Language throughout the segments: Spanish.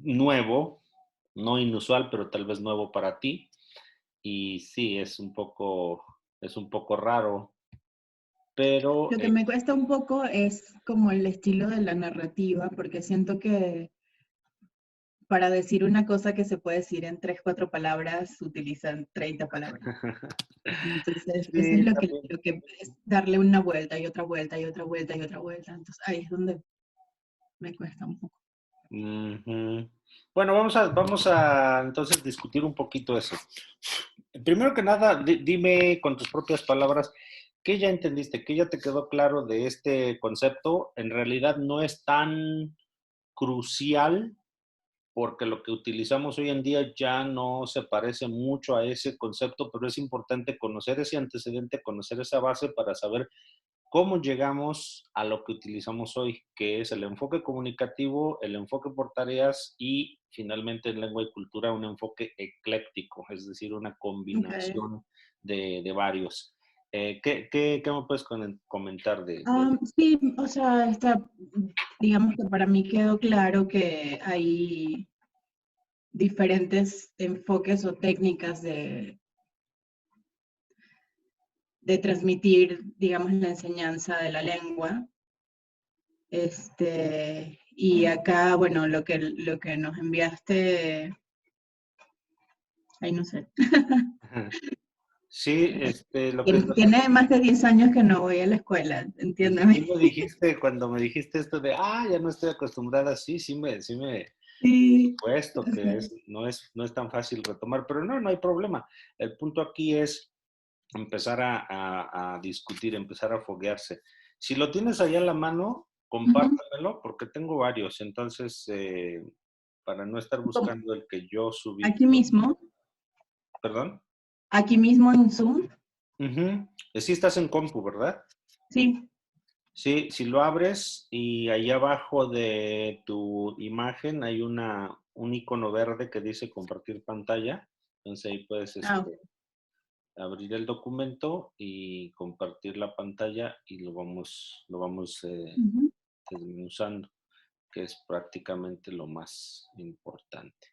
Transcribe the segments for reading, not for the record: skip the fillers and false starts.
nuevo, no inusual, pero tal vez nuevo para ti. Y sí, es un poco raro, pero Lo que me cuesta un poco es como el estilo de la narrativa, porque siento que para decir una cosa que se puede decir en 3, 4 palabras, utilizan 30 palabras. Entonces, eso es sí, también. lo que es darle una vuelta y otra vuelta y otra vuelta y otra vuelta. Entonces, ahí es donde me cuesta un poco. Ujú. Bueno, vamos a entonces discutir un poquito eso. Primero que nada, dime con tus propias palabras, ¿qué ya entendiste? ¿Qué ya te quedó claro de este concepto? En realidad no es tan crucial porque lo que utilizamos hoy en día ya no se parece mucho a ese concepto, pero es importante conocer ese antecedente, conocer esa base para saber cómo llegamos a lo que utilizamos hoy, que es el enfoque comunicativo, el enfoque por tareas y finalmente en lengua y cultura un enfoque ecléctico, es decir, una Okay. combinación de varios. ¿Qué me puedes comentar Sí, o sea, digamos que para mí quedó claro que hay diferentes enfoques o técnicas de transmitir, digamos, la enseñanza de la lengua. Y acá, bueno, lo que nos enviaste, ahí no sé, Sí, lo que estás tiene más de 10 años que no voy a la escuela, sí entiéndeme. me dijiste cuando me dijiste esto de, ya no estoy acostumbrada, por Sí, supuesto o que sea, no es tan fácil retomar, pero no hay problema. El punto aquí es empezar a discutir, empezar a foguearse. Si lo tienes allá en la mano, ujú. compártamelo porque tengo varios, entonces, para no estar buscando el que yo subí. ¿Perdón? Aquí mismo en Zoom, Ujú. Sí estás en compu, ¿verdad? sí. Sí, si lo abres y ahí abajo de tu imagen hay un icono verde que dice compartir pantalla. Entonces ahí puedes Ok. abrir el documento y compartir la pantalla y lo vamos Ujú. desmenuzando, que es prácticamente lo más importante.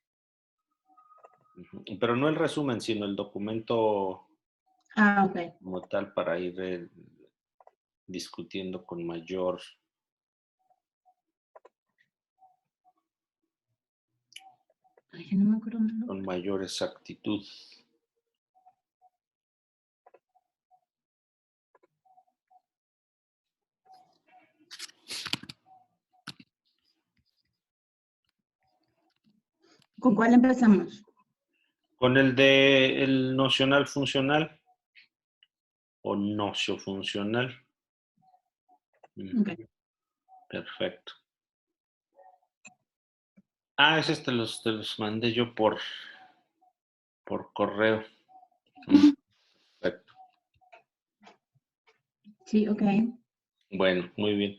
Ujú. Pero no el resumen, sino el documento Ok. como tal para ir discutiendo Ay, ya no me acuerdo el con nombre. mayor exactitud. ¿Con cuál empezamos? Con el de el nocional funcional o nocio-funcional. Ok. Ujú. Perfecto. Esos te los mandé yo por correo. Mm, perfecto. Sí, ok. Bueno, muy bien.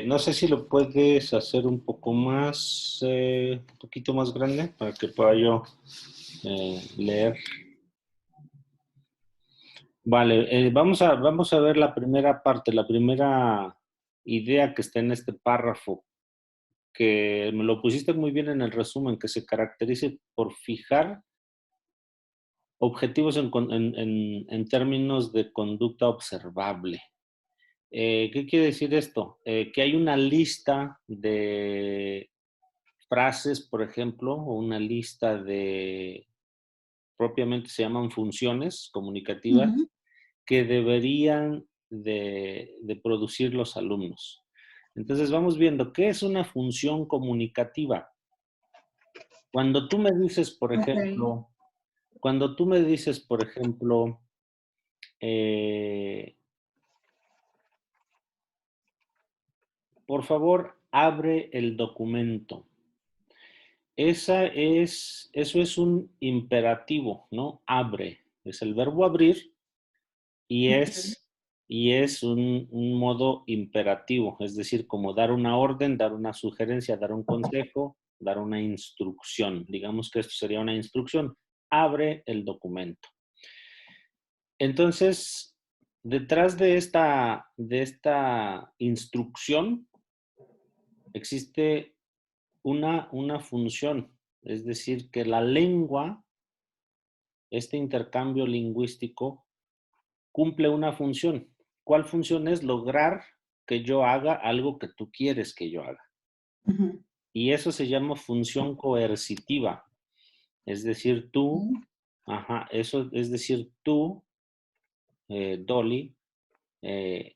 No sé si lo puedes hacer un poco más, un poquito más grande para que pueda yo leer. Vale, vamos a ver la primera parte, la primera idea que está en este párrafo, que me lo pusiste muy bien en el resumen, que se caracterice por fijar objetivos en términos de conducta observable. ¿Qué quiere decir esto? Que hay una lista de frases, por ejemplo, o una lista de, propiamente se llaman funciones comunicativas, Ujú. que deberían de producir los alumnos. Entonces vamos viendo, ¿qué es una función comunicativa? Cuando tú me dices, por Ok. ejemplo, cuando tú me dices, por ejemplo, eh, por favor, abre el documento. Eso es un imperativo, ¿no? Abre. Es el verbo abrir y Ok. y es un modo imperativo, es decir, como dar una orden, dar una sugerencia, dar un consejo, dar una instrucción. Digamos que esto sería una instrucción. Abre el documento. Entonces, detrás de esta instrucción existe una función. Es decir, que la lengua, este intercambio lingüístico, cumple una función. ¿Cuál función es? Lograr que yo haga algo que tú quieres que yo haga. Ujú. Y eso se llama función coercitiva. Es decir, tú, ajá, eso es decir, tú, Dolly, eh,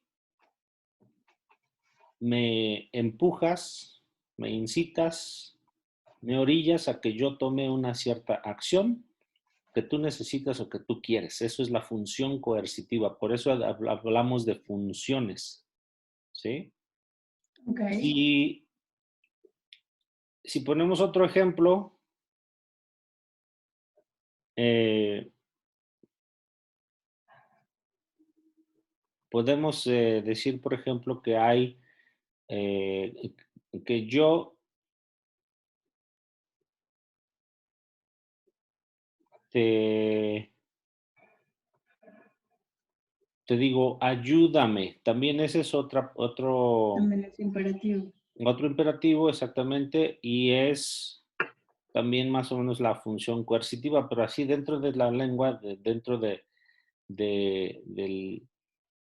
me empujas, me incitas, me orillas a que yo tome una cierta acción que tú necesitas o que tú quieres. Eso es la función coercitiva. Por eso hablamos de funciones, ¿sí? Ok. Si, si ponemos otro ejemplo, eh, podemos decir, por ejemplo, que hay, eh, que yo te, te digo, ayúdame. También ese es También es imperativo. otro imperativo, exactamente, y es también más o menos la función coercitiva, pero así dentro de la lengua, dentro del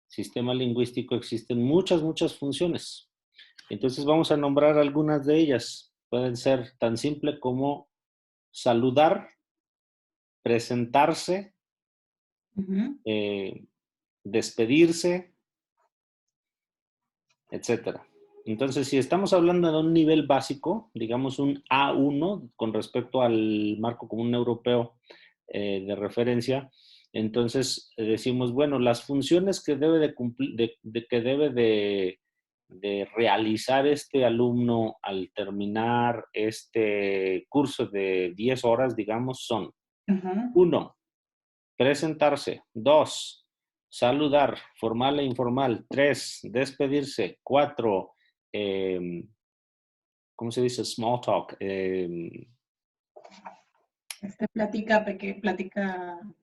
sistema lingüístico existen muchas funciones. Entonces vamos a nombrar algunas de ellas. Pueden ser tan simple como saludar, presentarse, Ujú. eh, despedirse, etcétera. Entonces, si estamos hablando de un nivel básico, digamos un A1 con respecto al marco común europeo de referencia, entonces decimos, bueno, las funciones que debe de cumplir, que debe de realizar este alumno al terminar este curso de 10 horas, digamos, son Ajá. uno, presentarse. 2, saludar, formal e informal. 3, despedirse. 4, ¿cómo se dice? Small talk. Plática, Sí,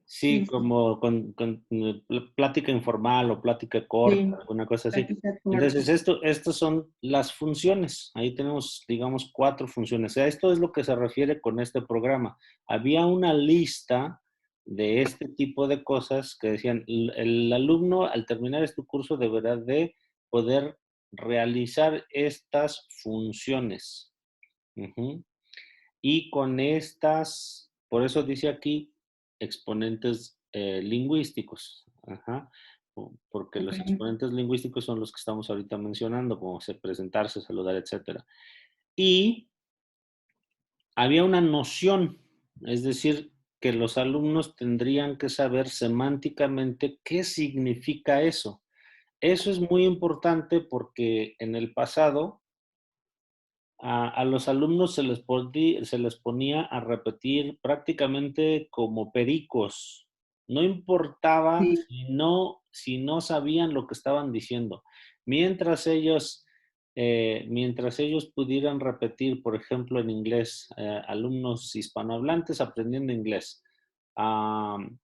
sí, sí, como con plática informal o plática corta, sí, alguna cosa así. plática corta. Entonces, estas son las funciones. Ahí tenemos, digamos, 4 funciones. O sea, esto es lo que se refiere con este programa. Había una lista de este tipo de cosas que decían, el alumno al terminar este curso deberá de poder realizar estas funciones. Ujú. Y con estas, por eso dice aquí, exponentes lingüísticos. Ajá. Porque Ok. los exponentes lingüísticos son los que estamos ahorita mencionando, como presentarse, saludar, etcétera. Y había una noción, es decir, que los alumnos tendrían que saber semánticamente qué significa eso. Eso es muy importante porque en el pasado a los alumnos se les ponía a repetir prácticamente como pericos. No importaba Sí, si no sabían lo que estaban diciendo. Mientras ellos pudieran repetir, por ejemplo, en inglés, alumnos hispanohablantes aprendiendo inglés. um,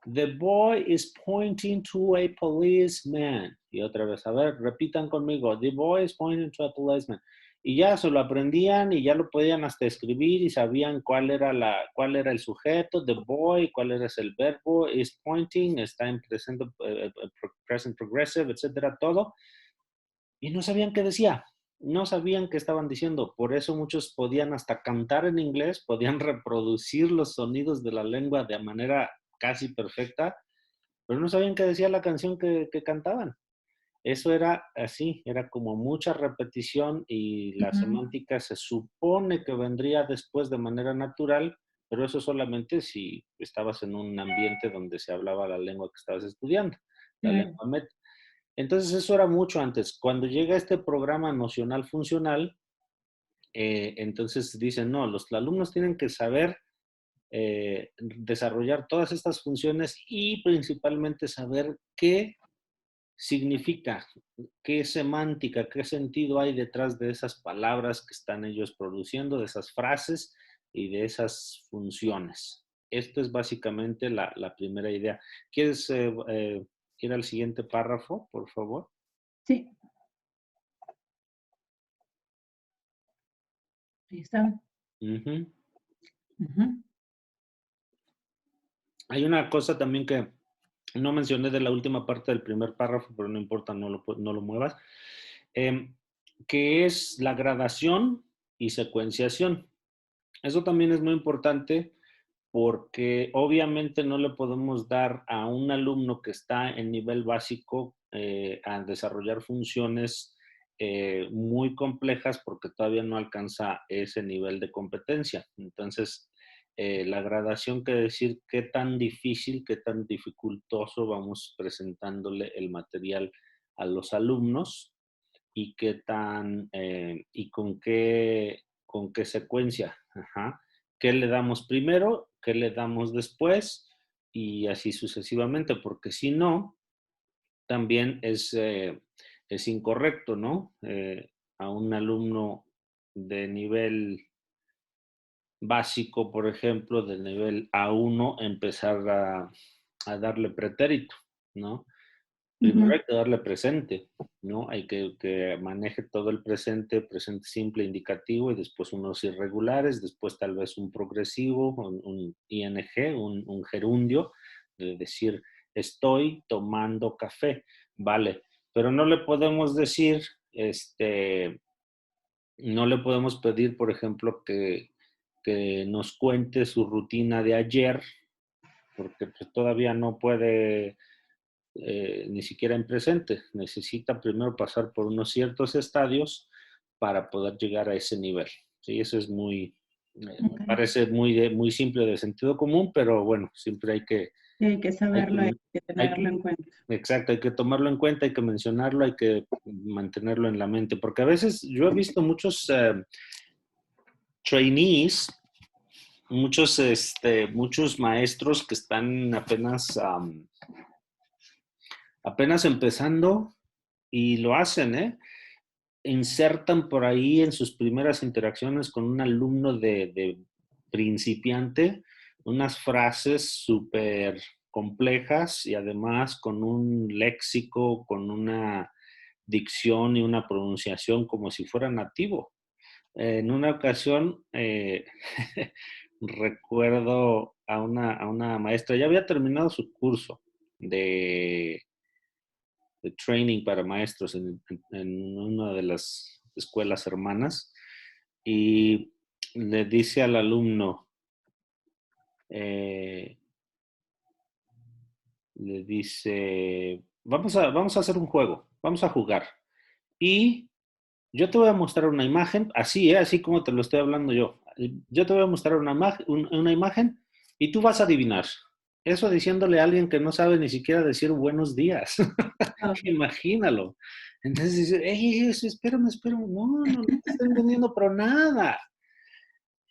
The boy is pointing to a policeman. Y otra vez, a ver, repitan conmigo. The boy is pointing to a policeman. Y ya se lo aprendían y ya lo podían hasta escribir y sabían cuál era el sujeto, the boy, cuál era el verbo, is pointing, está en present, present progressive, etcétera, todo. Y no sabían qué decía, no sabían qué estaban diciendo. Por eso muchos podían hasta cantar en inglés, podían reproducir los sonidos de la lengua de manera casi perfecta, pero no sabían qué decía la canción que cantaban. Eso era así, era como mucha repetición y la ujú, semántica se supone que vendría después de manera natural, pero eso solamente si estabas en un ambiente donde se hablaba la lengua que estabas estudiando, la claro. lengua meta. Entonces eso era mucho antes. Cuando llega este programa nocional funcional, entonces dicen, no, los alumnos tienen que saber desarrollar todas estas funciones y principalmente saber qué significa, qué semántica, qué sentido hay detrás de esas palabras que están ellos produciendo, de esas frases y de esas funciones. Esto es básicamente la primera idea. ¿Quieres ir al siguiente párrafo, por favor? Sí. Ahí está. Ujú. Ujú. Hay una cosa también que no mencioné de la última parte del primer párrafo, pero no importa, no lo muevas, em, que es la gradación y secuenciación. Eso también es muy importante porque obviamente no le podemos dar a un alumno que está en nivel básico a desarrollar funciones muy complejas porque todavía no alcanza ese nivel de competencia. Entonces, la gradación quiere decir qué tan difícil, qué tan dificultoso vamos presentándole el material a los alumnos y qué tan y con qué secuencia. Ajá. ¿Qué le damos primero? ¿Qué le damos después? Y así sucesivamente, porque si no, también es incorrecto, ¿no? A un alumno de nivel básico, por ejemplo, de nivel A1, empezar a darle pretérito, ¿no? Primero Ujú. hay que darle presente, ¿no? Hay que maneje todo el presente, presente simple, indicativo, y después unos irregulares, después tal vez un progresivo, un ing, un gerundio, de decir, estoy tomando café, vale, pero no le podemos decir, no le podemos pedir, por ejemplo, que nos cuente su rutina de ayer, porque pues, todavía no puede ni siquiera en presente. Necesita primero pasar por unos ciertos estadios para poder llegar a ese nivel. Sí, eso es me Ok. parece muy simple de sentido común, pero bueno, siempre Sí, hay que hay saberlo, hay que, que hay tenerlo en cuenta. exacto, hay que tomarlo en cuenta, hay que mencionarlo, hay que mantenerlo en la mente, porque a veces yo he visto muchos trainees, muchos maestros que están apenas empezando y lo hacen, ¿eh? Insertan por ahí en sus primeras interacciones con un alumno de principiante unas frases súper complejas y además con un léxico, con una dicción y una pronunciación como si fuera nativo. En una ocasión recuerdo a una maestra, ya había terminado su curso de de training para maestros en una de las escuelas hermanas y le dice al alumno, eh, le dice, vamos a hacer un juego, vamos a jugar. Y yo te voy a mostrar una imagen, así, así como te lo estoy hablando yo. Yo te voy a mostrar una imagen y tú vas a adivinar. Eso diciéndole a alguien que no sabe ni siquiera decir buenos días. Ah, Imagínalo. Entonces dice, "Ey, espérame, no te estoy entendiendo, pero nada".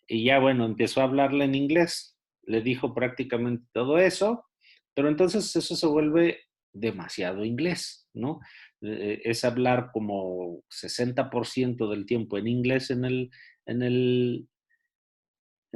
Y ya bueno, empezó a hablarle en inglés, le dijo prácticamente todo eso, pero entonces eso se vuelve demasiado inglés, ¿no? Es hablar como 60% del tiempo en inglés en el, en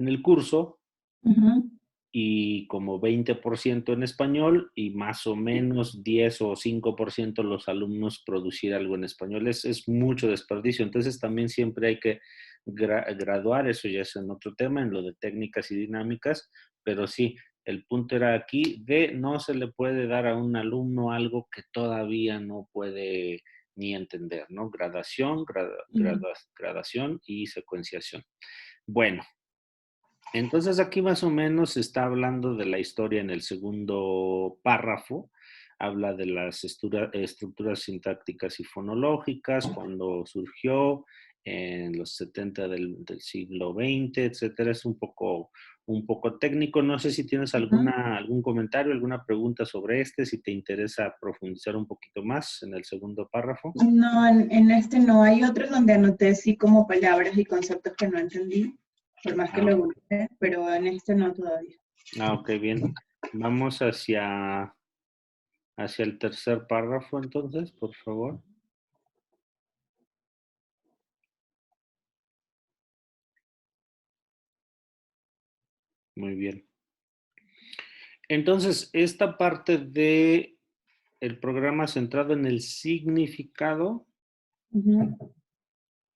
el curso ujú. y como 20% en español y más o menos 10 o 5% los alumnos producir algo en español. Es mucho desperdicio. Entonces también siempre hay que graduar, eso ya es en otro tema, en lo de técnicas y dinámicas, pero sí, el punto era aquí de no se le puede dar a un alumno algo que todavía no puede ni entender, ¿no? Mm. Gradación y secuenciación. Bueno, entonces aquí más o menos se está hablando de la historia en el segundo párrafo. Habla de las estructuras sintácticas y fonológicas, cuando surgió en los 70 del siglo XX, etcétera. Es un poco técnico. No sé si tienes Ujú. algún comentario, alguna pregunta sobre si te interesa profundizar un poquito más en el segundo párrafo. No, en este no. Hay otros donde anoté sí como palabras y conceptos que no entendí, por más que Ah, lo busqué, pero en este no todavía. ok, bien. Vamos hacia el tercer párrafo, entonces, por favor. Muy bien. Entonces, esta parte de el programa centrado en el significado, Ujú.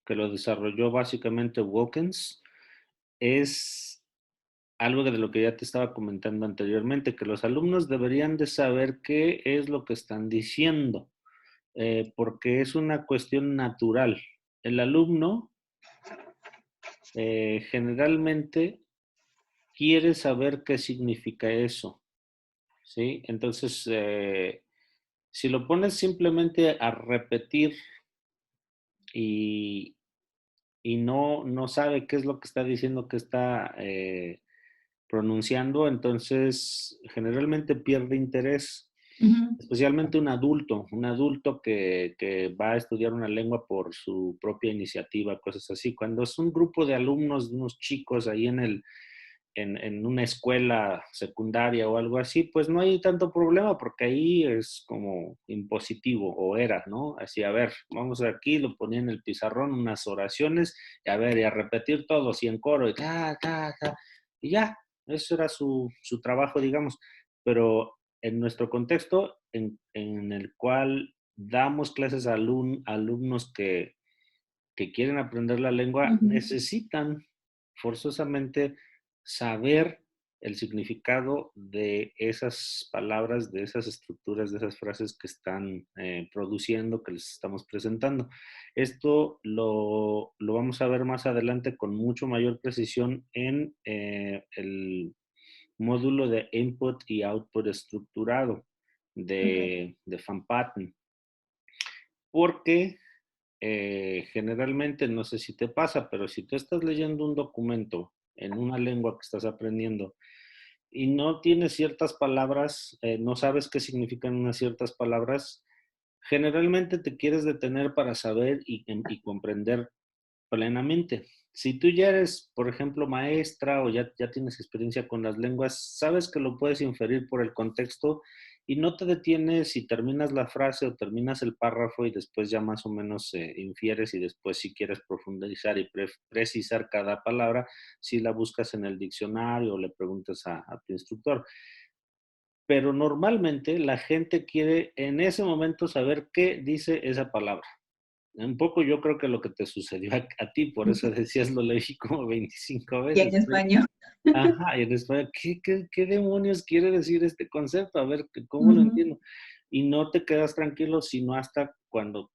que lo desarrolló básicamente Wilkins, es algo de lo que ya te estaba comentando anteriormente, que los alumnos deberían de saber qué es lo que están diciendo, porque es una cuestión natural. El alumno generalmente quiere saber qué significa eso, ¿sí? Entonces, si lo pones simplemente a repetir y, y no sabe qué es lo que está diciendo, qué está pronunciando, entonces generalmente pierde interés, Ujú. especialmente un adulto que va a estudiar una lengua por su propia iniciativa, cosas así. Cuando es un grupo de alumnos, unos chicos ahí en una escuela secundaria o algo así, pues no hay tanto problema porque ahí es como impositivo o era, ¿no? Así, a ver, vamos aquí, lo ponía en el pizarrón unas oraciones y a ver, y a repetir todos y en coro y y ya, eso era su trabajo, digamos. Pero en nuestro contexto, en el cual damos clases a alumnos que quieren aprender la lengua, Ujú. necesitan forzosamente saber el significado de esas palabras, de esas estructuras, de esas frases que están produciendo, que les estamos presentando. Esto lo vamos a ver más adelante con mucho mayor precisión en el módulo de input y output estructurado Ok. de Van Patten, porque generalmente, no sé si te pasa, pero si tú estás leyendo un documento en una lengua que estás aprendiendo y no tienes ciertas palabras, no sabes qué significan unas ciertas palabras, generalmente te quieres detener para saber y comprender plenamente. Si tú ya eres, por ejemplo, maestra o ya tienes experiencia con las lenguas, sabes que lo puedes inferir por el contexto y no te detienes y terminas la frase o terminas el párrafo y después ya más o menos infieres y después si quieres profundizar y precisar cada palabra, si la buscas en el diccionario o le preguntas a tu instructor. Pero normalmente la gente quiere en ese momento saber qué dice esa palabra. Un poco yo creo que lo que te sucedió a ti, por eso decías lo leí como 25 Y veces. en español. Ajá, y en español, ¿qué demonios quiere decir este concepto? A ver, ¿cómo lo Ujú. entiendo? Y no te quedas tranquilo sino hasta cuando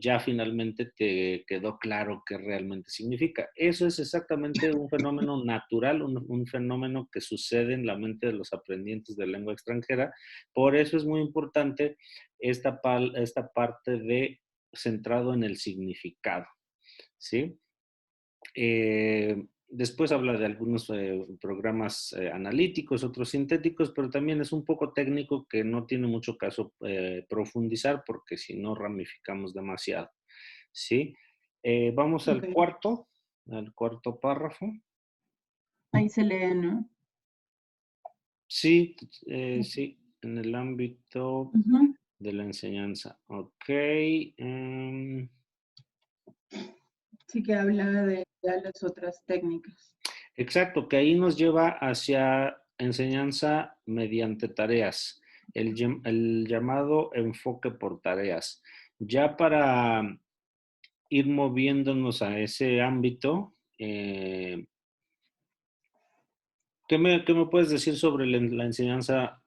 ya finalmente te quedó claro qué realmente significa. Eso es exactamente un fenómeno natural, un fenómeno que sucede en la mente de los aprendientes de lengua extranjera. Por eso es muy importante esta parte de centrado en el significado, ¿sí? Después habla de algunos programas analíticos, otros sintéticos, pero también es un poco técnico que no tiene mucho caso profundizar porque si no ramificamos demasiado, ¿sí? Vamos Ok. al cuarto párrafo. Ahí se lee, ¿no? Sí, sí, en el ámbito Ujú. de la enseñanza. Ok. Sí que habla de ya las otras técnicas. Exacto, que ahí nos lleva hacia enseñanza mediante tareas, el llamado enfoque por tareas. Ya para ir moviéndonos a ese ámbito, ¿qué me puedes decir sobre la enseñanza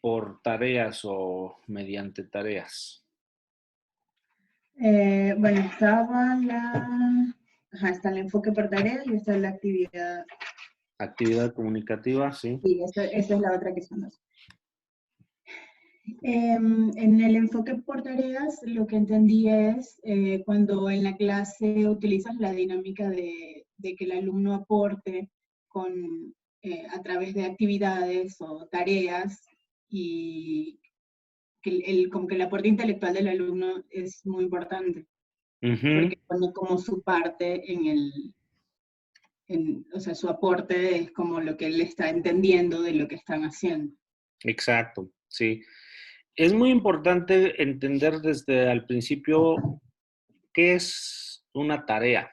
por tareas o mediante tareas? Bueno, estaba ajá, está el enfoque por tarea y está la actividad. Actividad comunicativa, sí. Sí, esta es la otra que son dos. En el enfoque por tareas, lo que entendí es cuando en la clase utilizas la dinámica de que el alumno aporte a través de actividades o tareas y que como que el aporte intelectual del alumno es muy importante, Ujú. porque pone como su parte o sea, su aporte es como lo que él está entendiendo de lo que están haciendo. Exacto, sí. Es muy importante entender desde al principio qué es una tarea.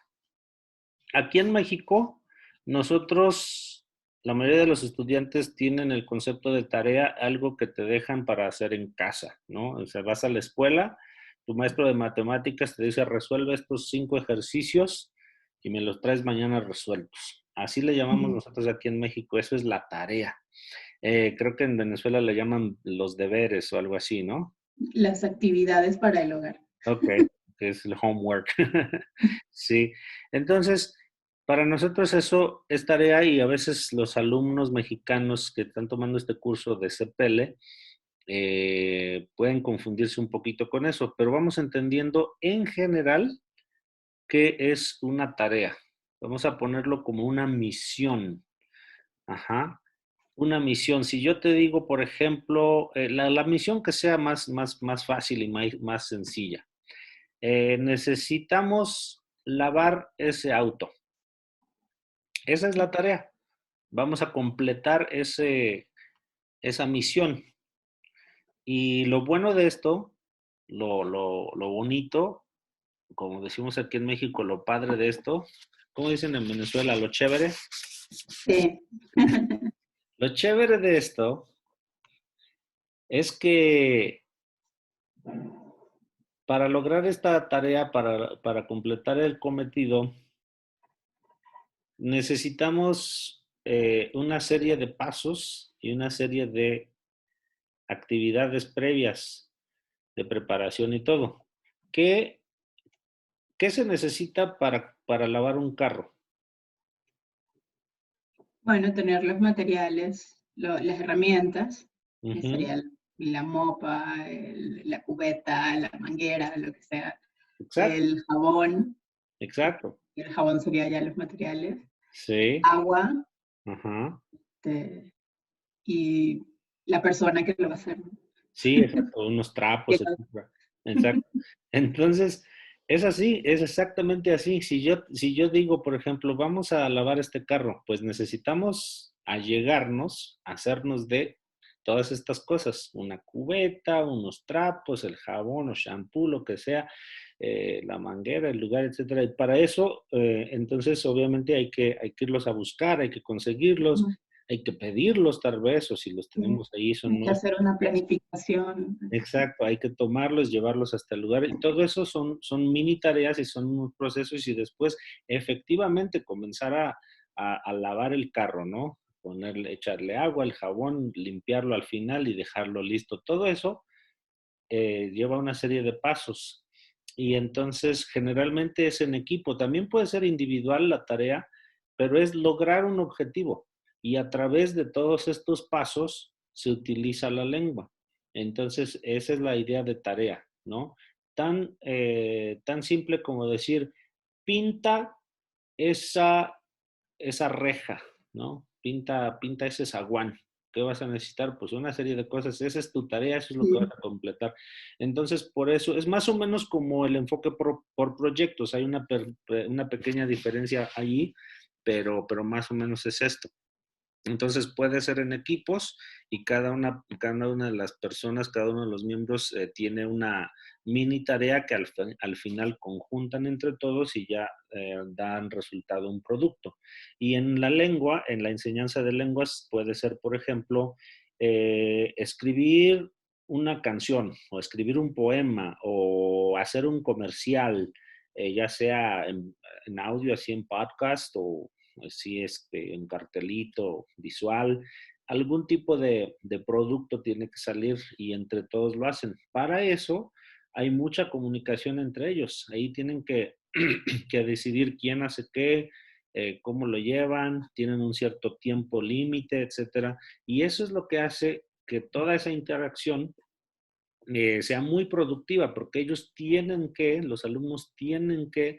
Aquí en México, nosotros, la mayoría de los estudiantes tienen el concepto de tarea, algo que te dejan para hacer en casa, ¿no? O sea, vas a la escuela Tu maestro de matemáticas te dice, resuelve estos 5 ejercicios y me los traes mañana resueltos. Así le llamamos Ujú. nosotros aquí en México, eso es la tarea. Creo que en Venezuela le llaman los deberes o algo así, ¿no? Las actividades para el hogar. Ok, que es el homework. Sí, entonces, para nosotros eso es tarea y a veces los alumnos mexicanos que están tomando este curso de CPL pueden confundirse un poquito con eso, pero vamos entendiendo en general qué es una tarea. Vamos a ponerlo como una misión. Ajá. Una misión. Si yo te digo, por ejemplo, la misión que sea más fácil y más sencilla. Necesitamos lavar ese auto. Esa es la tarea. Vamos a completar esa misión. Y lo bueno de esto, lo bonito, como decimos aquí en México, lo padre de esto, como dicen en Venezuela, lo chévere. Sí. Lo chévere de esto es que para lograr esta tarea, para completar el cometido, necesitamos una serie de pasos y una serie de actividades previas de preparación y todo. ¿Qué, qué se necesita para lavar un carro? Bueno, tener los materiales, las herramientas, que Ujú. sería la mopa, la cubeta, la manguera, lo que sea, Exacto, el jabón, exacto. el jabón sería ya los materiales, Sí, agua, ajá. y la persona que lo va a hacer, ¿no? Sí, exacto, unos Que trapos, lo- etcétera. Exacto. Entonces, es así, es exactamente así. Si yo digo, por ejemplo, vamos a lavar este carro, pues necesitamos allegarnos, hacernos de todas estas cosas, una cubeta, unos trapos, el jabón o shampoo, lo que sea, la manguera, el lugar, etcétera. Y para eso, entonces, obviamente hay que irlos a buscar, hay que conseguirlos, hay que pedirlos tal vez, o si los Sí, tenemos ahí, son hay que hacer nuestros. una planificación. Exacto, hay que tomarlos, llevarlos hasta el lugar. Y todo eso son mini tareas y son unos procesos y después efectivamente comenzar a lavar el carro, ¿no? Ponerle, echarle agua, el jabón, limpiarlo al final y dejarlo listo. Todo eso lleva una serie de pasos. Y entonces generalmente es en equipo. También puede ser individual la tarea, pero es lograr un objetivo. Y a través de todos estos pasos se utiliza la lengua. Entonces, esa es la idea de tarea, ¿no? Tan simple como decir, pinta esa, esa reja, ¿no? Pinta ese zaguán. ¿Qué vas a necesitar? Pues una serie de cosas. Esa es tu tarea, eso es lo que vas Sí. a completar. Entonces, por eso es más o menos como el enfoque por proyectos. Hay una pequeña diferencia allí, pero más o menos es esto. Entonces puede ser en equipos y cada una de las personas, cada uno de los miembros tiene una mini tarea que al final conjuntan entre todos y ya dan resultado un producto. Y en la lengua, en la enseñanza de lenguas, puede ser, por ejemplo, escribir una canción o escribir un poema o hacer un comercial, ya sea en audio, así en podcast o si en cartelito, visual, algún tipo de producto tiene que salir y entre todos lo hacen. Para eso hay mucha comunicación entre ellos. Ahí tienen que, que decidir quién hace qué, cómo lo llevan, tienen un cierto tiempo límite, etcétera. Y eso es lo que hace que toda esa interacción sea muy productiva, porque los alumnos tienen que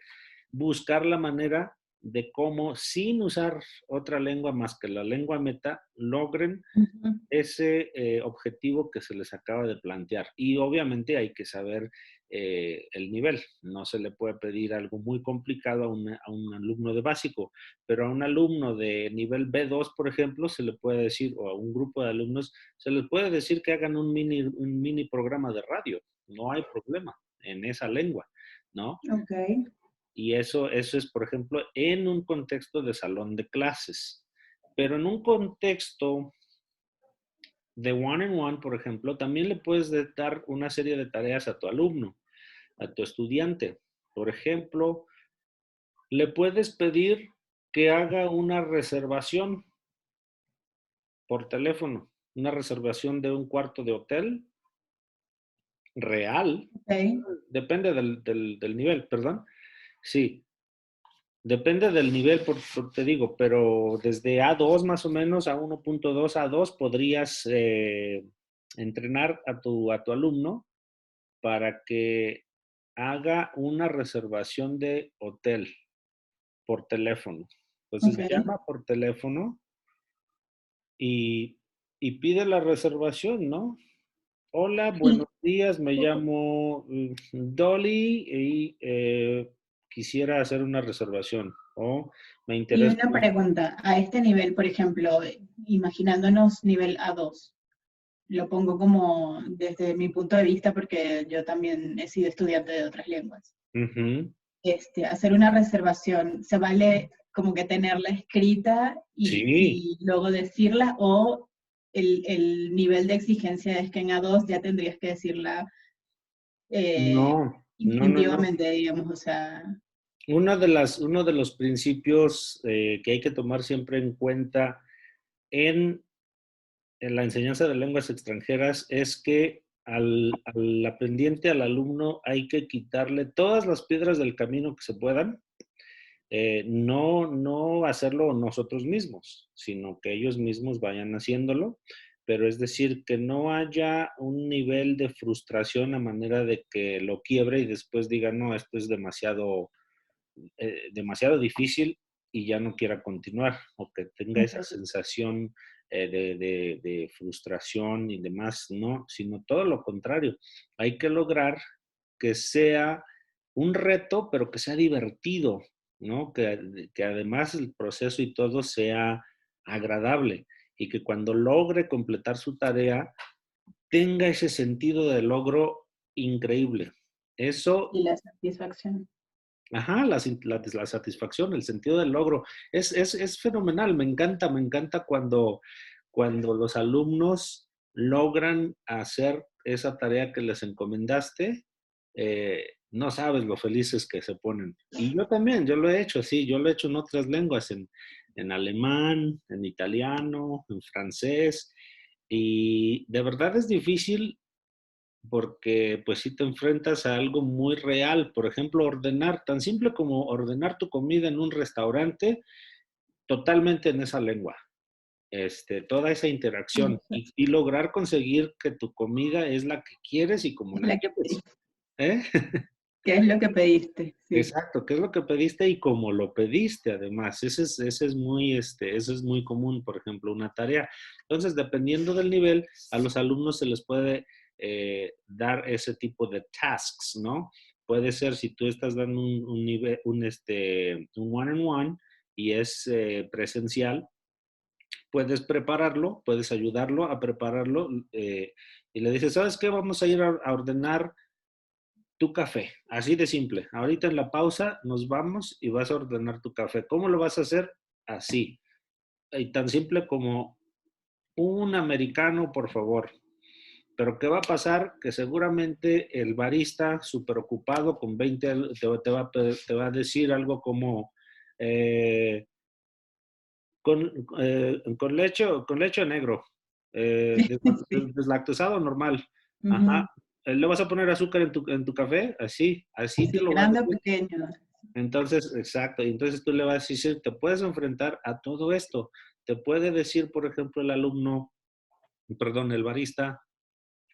buscar la manera de cómo, sin usar otra lengua más que la lengua meta, logren Ujú. ese objetivo que se les acaba de plantear. Y obviamente hay que saber el nivel. No se le puede pedir algo muy complicado a un alumno de básico, pero a un alumno de nivel B2, por ejemplo, se le puede decir, o a un grupo de alumnos, se les puede decir que hagan un mini programa de radio. No hay problema en esa lengua, ¿no? Ok. Y eso es, por ejemplo, en un contexto de salón de clases. Pero en un contexto de one-on-one, por ejemplo, también le puedes dar una serie de tareas a tu alumno. a tu estudiante. Por ejemplo, le puedes pedir que haga una reservación por teléfono, una reservación de un cuarto de hotel real, Ok. depende del nivel, perdón. Sí, depende del nivel, te digo, pero desde A2 más o menos a 1.2, A2 podrías entrenar a tu alumno para que haga una reservación de hotel por teléfono. Entonces Ok. llama por teléfono y, y pide la reservación, ¿no? Hola, buenos días, me llamo Dolly y quisiera hacer una reservación o me Y interesa. una pregunta, a este nivel, por ejemplo, imaginándonos nivel A2, lo pongo como desde mi punto de vista porque yo también he sido estudiante de otras lenguas. Ujú. Hacer una reservación, ¿se vale como que tenerla escrita Sí, y luego decirla o el nivel de exigencia es que en A2 ya tendrías que decirla eh, no, no, no, no. instintivamente, digamos, o sea, Uno de los principios que hay que tomar siempre en cuenta en, en la enseñanza de lenguas extranjeras es que al aprendiente, al alumno, hay que quitarle todas las piedras del camino que se puedan. No hacerlo nosotros mismos, sino que ellos mismos vayan haciéndolo, pero es decir, que no haya un nivel de frustración a manera de que lo quiebre y después diga, no, esto es demasiado difícil y ya no quiera continuar, o que tenga esa ok, sensación de frustración y demás, no, sino todo lo contrario. Hay que lograr que sea un reto, pero que sea divertido, ¿no? Que además el proceso y todo sea agradable y que cuando logre completar su tarea tenga ese sentido de logro increíble. Eso, y la satisfacción. ajá, la satisfacción, el sentido del logro, es fenomenal. Me encanta cuando los alumnos logran hacer esa tarea que les encomendaste. No sabes lo felices que se ponen. Y yo también, yo lo he hecho, sí, yo lo he hecho en otras lenguas, en alemán, en italiano, en francés. Y de verdad es difícil porque pues si te enfrentas a algo muy real, por ejemplo, ordenar, tan simple como ordenar tu comida en un restaurante, totalmente en esa lengua, toda esa interacción y lograr conseguir que tu comida es la que quieres y como Es la la que quieres. pediste. ¿Eh? ¿Qué es lo que pediste? Sí. Exacto, ¿qué es lo que pediste y cómo lo pediste además? Ese es muy común, por ejemplo, una tarea. Entonces, dependiendo del nivel, a los alumnos se les puede dar ese tipo de tasks, ¿no? Puede ser si tú estás dando un nivel, un one-on-one y es presencial, puedes prepararlo, puedes ayudarlo a prepararlo y le dices, ¿sabes qué? Vamos a ir a ordenar tu café, así de simple. Ahorita en la pausa nos vamos y vas a ordenar tu café. ¿Cómo lo vas a hacer? Así. Y tan simple como un americano, por favor. Pero ¿qué va a pasar? Que seguramente el barista, súper ocupado, con 20, te va a decir algo como, eh, con leche negro, deslactosado normal. Ajá. Ujú. ¿Le vas a poner azúcar en tu café? Así, así te Sí, lo va a grande o decir. pequeño. Entonces, exacto, y entonces tú le vas a decir, te puedes enfrentar a todo esto. Te puede decir, por ejemplo, el alumno, perdón, el barista,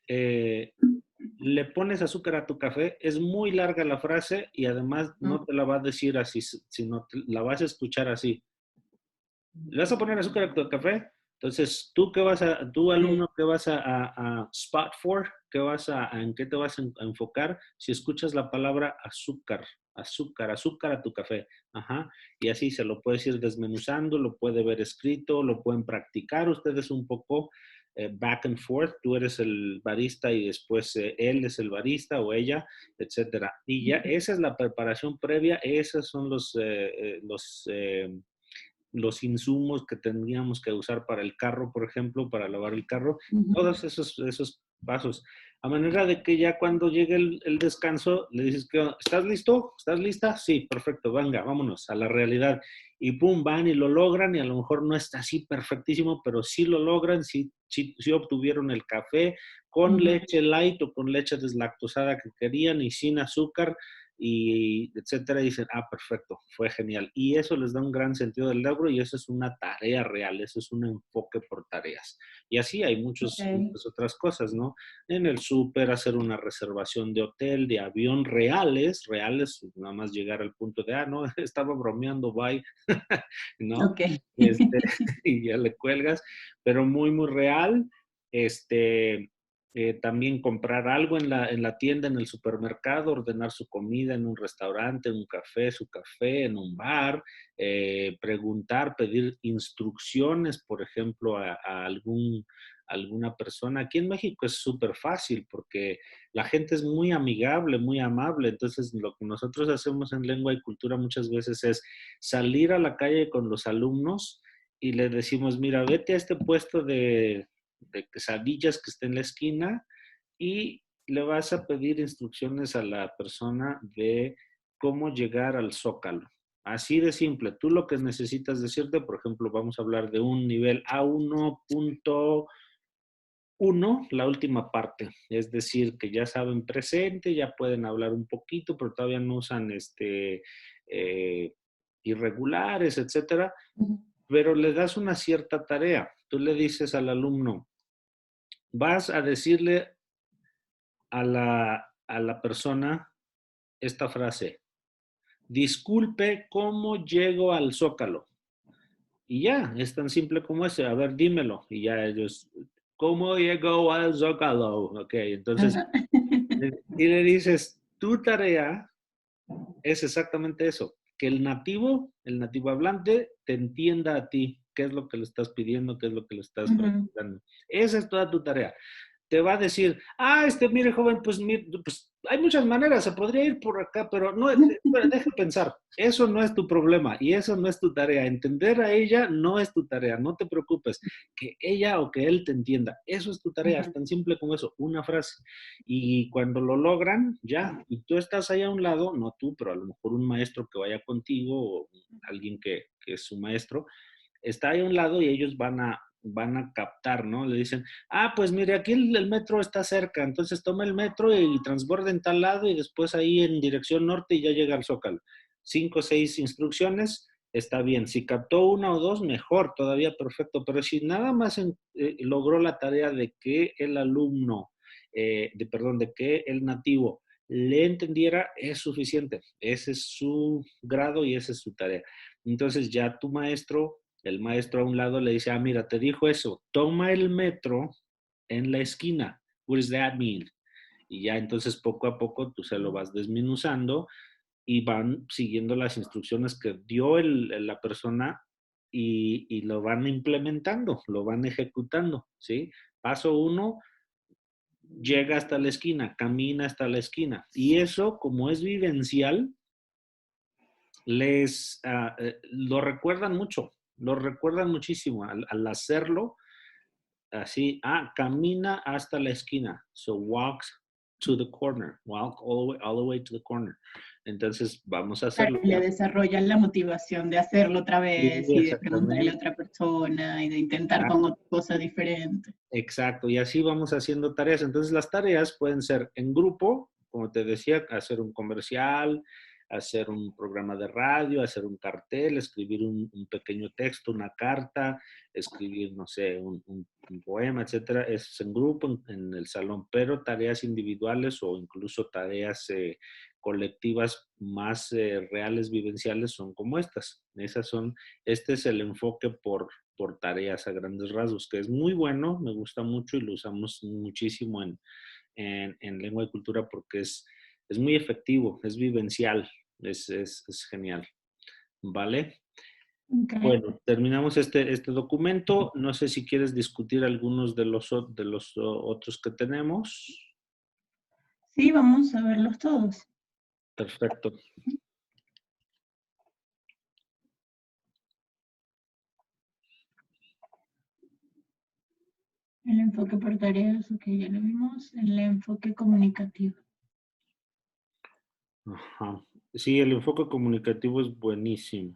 eh, le pones azúcar a tu café, es muy larga la frase y además no te la va a decir así, sino la vas a escuchar así. ¿Le vas a poner azúcar a tu café? Entonces, tú Sí. alumno, ¿qué vas a spot for? ¿En qué te vas a enfocar? Si escuchas la palabra azúcar, azúcar, azúcar a tu café. Ajá. Y así se lo puedes ir desmenuzando, lo puede ver escrito, lo pueden practicar ustedes un poco back and forth. Tú eres el barista y después él es el barista o ella, etcétera. Y ya esa es la preparación previa, esos son los insumos que tendríamos que usar para el carro, por ejemplo, para lavar el carro, Ujú. todos esos pasos. A manera de que ya cuando llegue el descanso, le dices, ¿estás listo? ¿Estás lista? Sí, perfecto, venga, vámonos a la realidad. Y pum, van y lo logran y a lo mejor no está así perfectísimo, pero sí lo logran, sí obtuvieron el café con leche light o con leche deslactosada que querían y sin azúcar y etcétera, y dicen, perfecto, fue genial. Y eso les da un gran sentido del logro y eso es una tarea real, eso es un enfoque por tareas. Y así hay muchas otras cosas, ¿no? En el súper, hacer una reservación de hotel, de avión, reales, nada más llegar al punto de, no, estaba bromeando, bye, ¿no? Ok. Y ya le cuelgas, pero muy, muy real, también comprar algo en la tienda, en el supermercado, ordenar su comida en un restaurante, en un café, su café, en un bar, preguntar, pedir instrucciones, por ejemplo, a alguna persona. Aquí en México es súper fácil porque la gente es muy amigable, muy amable. Entonces, lo que nosotros hacemos en Lengua y Cultura muchas veces es salir a la calle con los alumnos y les decimos, mira, vete a este puesto de quesadillas que está en la esquina y le vas a pedir instrucciones a la persona de cómo llegar al Zócalo. Así de simple. Tú lo que necesitas decirte, por ejemplo, vamos a hablar de un nivel A1.1, la última parte. Es decir, que ya saben presente, ya pueden hablar un poquito, pero todavía no usan irregulares, etcétera. Pero le das una cierta tarea. Tú le dices al alumno, vas a decirle a la persona esta frase, disculpe, ¿cómo llego al Zócalo? Y ya, es tan simple como ese, a ver, dímelo. Y ya ellos, ¿cómo llego al Zócalo? Ok, entonces, y le dices, tu tarea es exactamente eso, que el nativo hablante, te entienda a ti, qué es lo que le estás pidiendo, qué es lo que le estás preguntando. Esa es toda tu tarea. Te va a decir, mire, joven, pues hay muchas maneras, se podría ir por acá, pero no, deja pensar, eso no es tu problema y eso no es tu tarea. Entender a ella no es tu tarea, no te preocupes, que ella o que él te entienda, eso es tu tarea, es tan simple como eso, una frase. Y cuando lo logran, ya, y tú estás ahí a un lado, no tú, pero a lo mejor un maestro que vaya contigo o alguien que es su maestro, está ahí a un lado y ellos van a captar, ¿no? Le dicen, pues mire, aquí el metro está cerca, entonces toma el metro y transborda en tal lado y después ahí en dirección norte y ya llega al Zócalo. 5 o 6 instrucciones, está bien. Si captó una o dos, mejor, todavía perfecto. Pero si nada más logró la tarea de que el alumno, de que el nativo le entendiera, es suficiente. Ese es su grado y esa es su tarea. Entonces ya tu maestro, el maestro a un lado le dice, mira, te dijo eso, toma el metro en la esquina. What does that mean? Y ya entonces poco a poco tú se lo vas desmenuzando y van siguiendo las instrucciones que dio la persona y lo van implementando, lo van ejecutando, ¿sí? Paso 1, llega hasta la esquina, camina hasta la esquina. Y eso, como es vivencial, lo recuerdan mucho, lo recuerdan muchísimo al hacerlo. Así, camina hasta la esquina. So walks to the corner. Walk all the way to the corner. Entonces, vamos a hacerlo. Le desarrollan la motivación de hacerlo otra vez Sí, y de preguntarle a exactamente. otra persona y de intentar con otra cosa diferente. Exacto, y así vamos haciendo tareas. Entonces las tareas pueden ser en grupo, como te decía, hacer un comercial, hacer un programa de radio, hacer un cartel, escribir un pequeño texto, una carta, escribir, no sé, un poema, etcétera. Es en grupo, en el salón, pero tareas individuales o incluso tareas colectivas más reales, vivenciales, son como estas. Este es el enfoque por tareas a grandes rasgos, que es muy bueno, me gusta mucho y lo usamos muchísimo en Lengua y Cultura porque es muy efectivo, es vivencial, es genial. ¿Vale? Okay. Bueno, terminamos este documento. No sé si quieres discutir algunos de los otros que tenemos. Sí, vamos a verlos todos. Perfecto. El enfoque por tareas, ok, ya lo vimos. El enfoque comunicativo. Ajá. Sí, el enfoque comunicativo es buenísimo.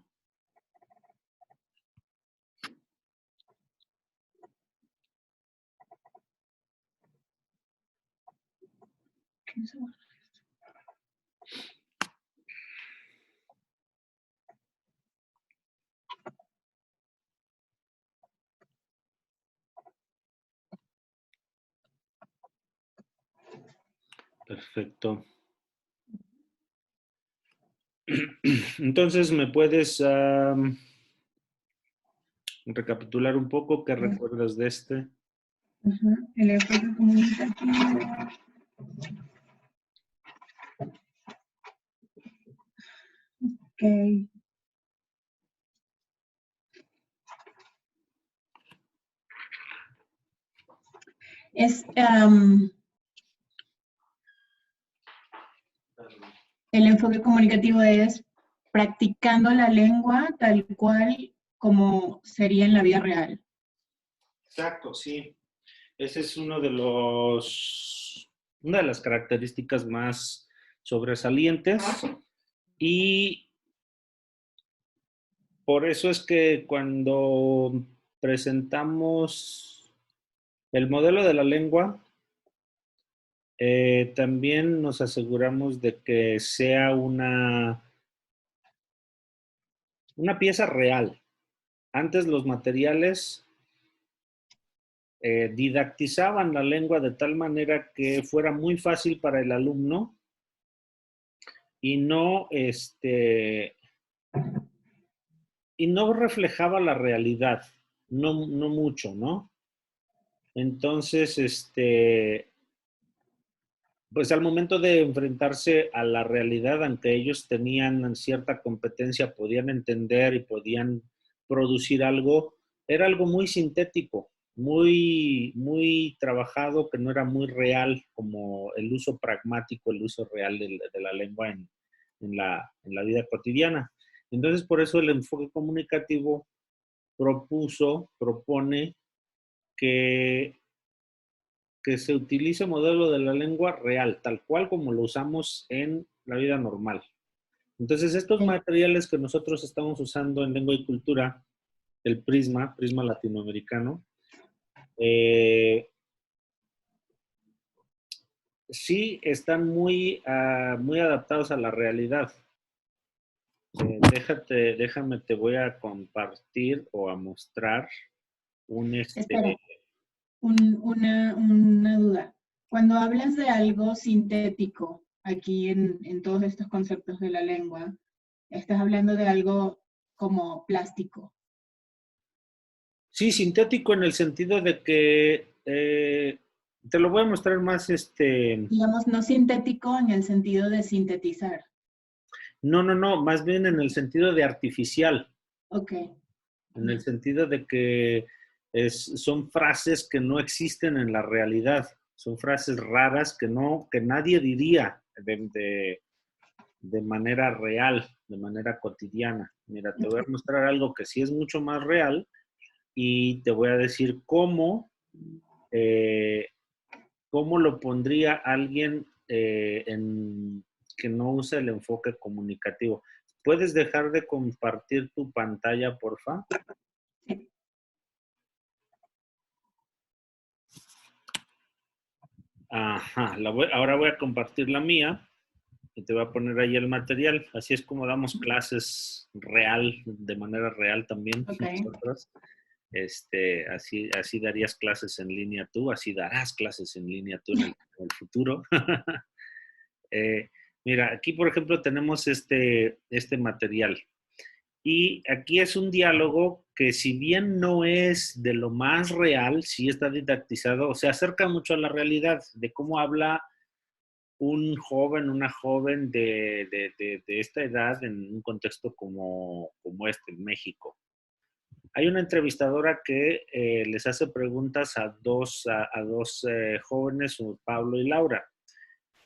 Perfecto. Entonces, ¿me puedes recapitular un poco qué recuerdas de este? El enfoque comunicativo. Ok. Es, el enfoque comunicativo es practicando la lengua tal cual como sería en la vida real. Exacto, sí. Ese es una de las características más sobresalientes y por eso es que cuando presentamos el modelo de la lengua, también nos aseguramos de que sea una pieza real. Antes los materiales didactizaban la lengua de tal manera que fuera muy fácil para el alumno y y no reflejaba la realidad, no mucho, ¿no? Entonces, pues al momento de enfrentarse a la realidad, aunque ellos tenían cierta competencia, podían entender y podían producir algo, era algo muy sintético, muy trabajado, que no era muy real, como el uso pragmático, el uso real de la lengua en la vida cotidiana. Entonces, por eso el enfoque comunicativo propone que se utilice modelo de la lengua real, tal cual como lo usamos en la vida normal. Entonces, estos materiales que nosotros estamos usando en lengua y cultura, el Prisma latinoamericano, sí están muy adaptados a la realidad. Déjame, te voy a compartir o a mostrar un Espera, una duda. Cuando hablas de algo sintético aquí en todos estos conceptos de la lengua, estás hablando de algo como plástico. Sí, sintético en el sentido de que te lo voy a mostrar más Digamos, no sintético en el sentido de sintetizar. no, más bien en el sentido de artificial, Ok. en el sentido de que son frases que no existen en la realidad, son frases raras que nadie diría de manera real, de manera cotidiana. Mira, te voy a mostrar algo que sí es mucho más real y te voy a decir eh, cómo lo pondría alguien que no usa el enfoque comunicativo. ¿Puedes dejar de compartir tu pantalla, porfa? Ajá, ahora voy a compartir la mía y te voy a poner ahí el material. Así es como damos clases de manera real también Ok. nosotros. Así darías clases en línea tú, así darás clases en línea tú en el futuro. Mira, aquí por ejemplo tenemos este material. Y aquí es un diálogo que si bien no es de lo más real, sí está didactizado, se acerca mucho a la realidad de cómo habla un joven, una joven de esta edad en un contexto como este, en México. Hay una entrevistadora que les hace preguntas a dos jóvenes, Pablo y Laura,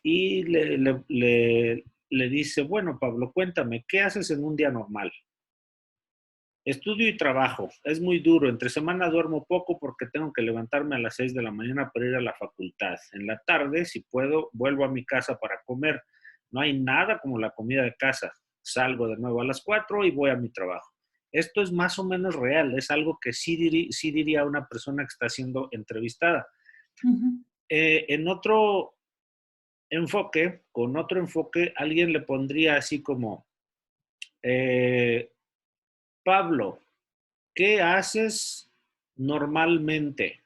y le dice, bueno, Pablo, cuéntame, ¿qué haces en un día normal? Estudio y trabajo. Es muy duro. Entre semana duermo poco porque tengo que levantarme a las 6 de la mañana para ir a la facultad. En la tarde, si puedo, vuelvo a mi casa para comer. No hay nada como la comida de casa. Salgo de nuevo a las 4 y voy a mi trabajo. Esto es más o menos real. Es algo que sí diría una persona que está siendo entrevistada. Ujú. En otro enfoque, con otro enfoque, alguien le pondría así como, eh, Pablo, ¿qué haces normalmente?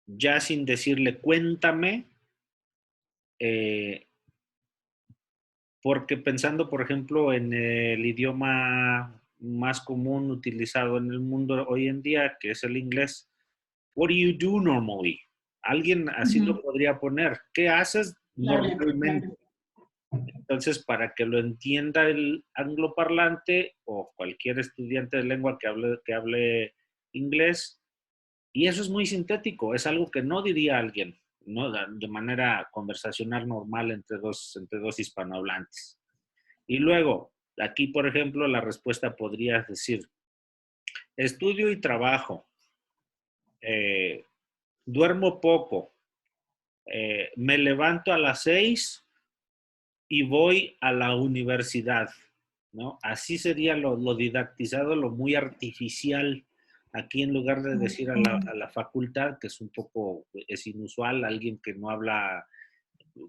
Ya sin decirle cuéntame, eh, porque pensando, por ejemplo, en el idioma más común utilizado en el mundo hoy en día, que es el inglés, what do you do normally? Alguien así Ujú. lo podría poner. ¿Qué haces Claro, normalmente? claro. Entonces, para que lo entienda el angloparlante o cualquier estudiante de lengua que hable inglés, y eso es muy sintético, es algo que no diría alguien, ¿no? De manera conversacional normal entre dos hispanohablantes. Y luego, aquí, por ejemplo, la respuesta podría decir, estudio y trabajo, eh, duermo poco, me levanto a las 6 y voy a la universidad, ¿no? Así sería lo didactizado, lo muy artificial. Aquí en lugar de decir a la facultad, que es un poco, es inusual, alguien que no habla,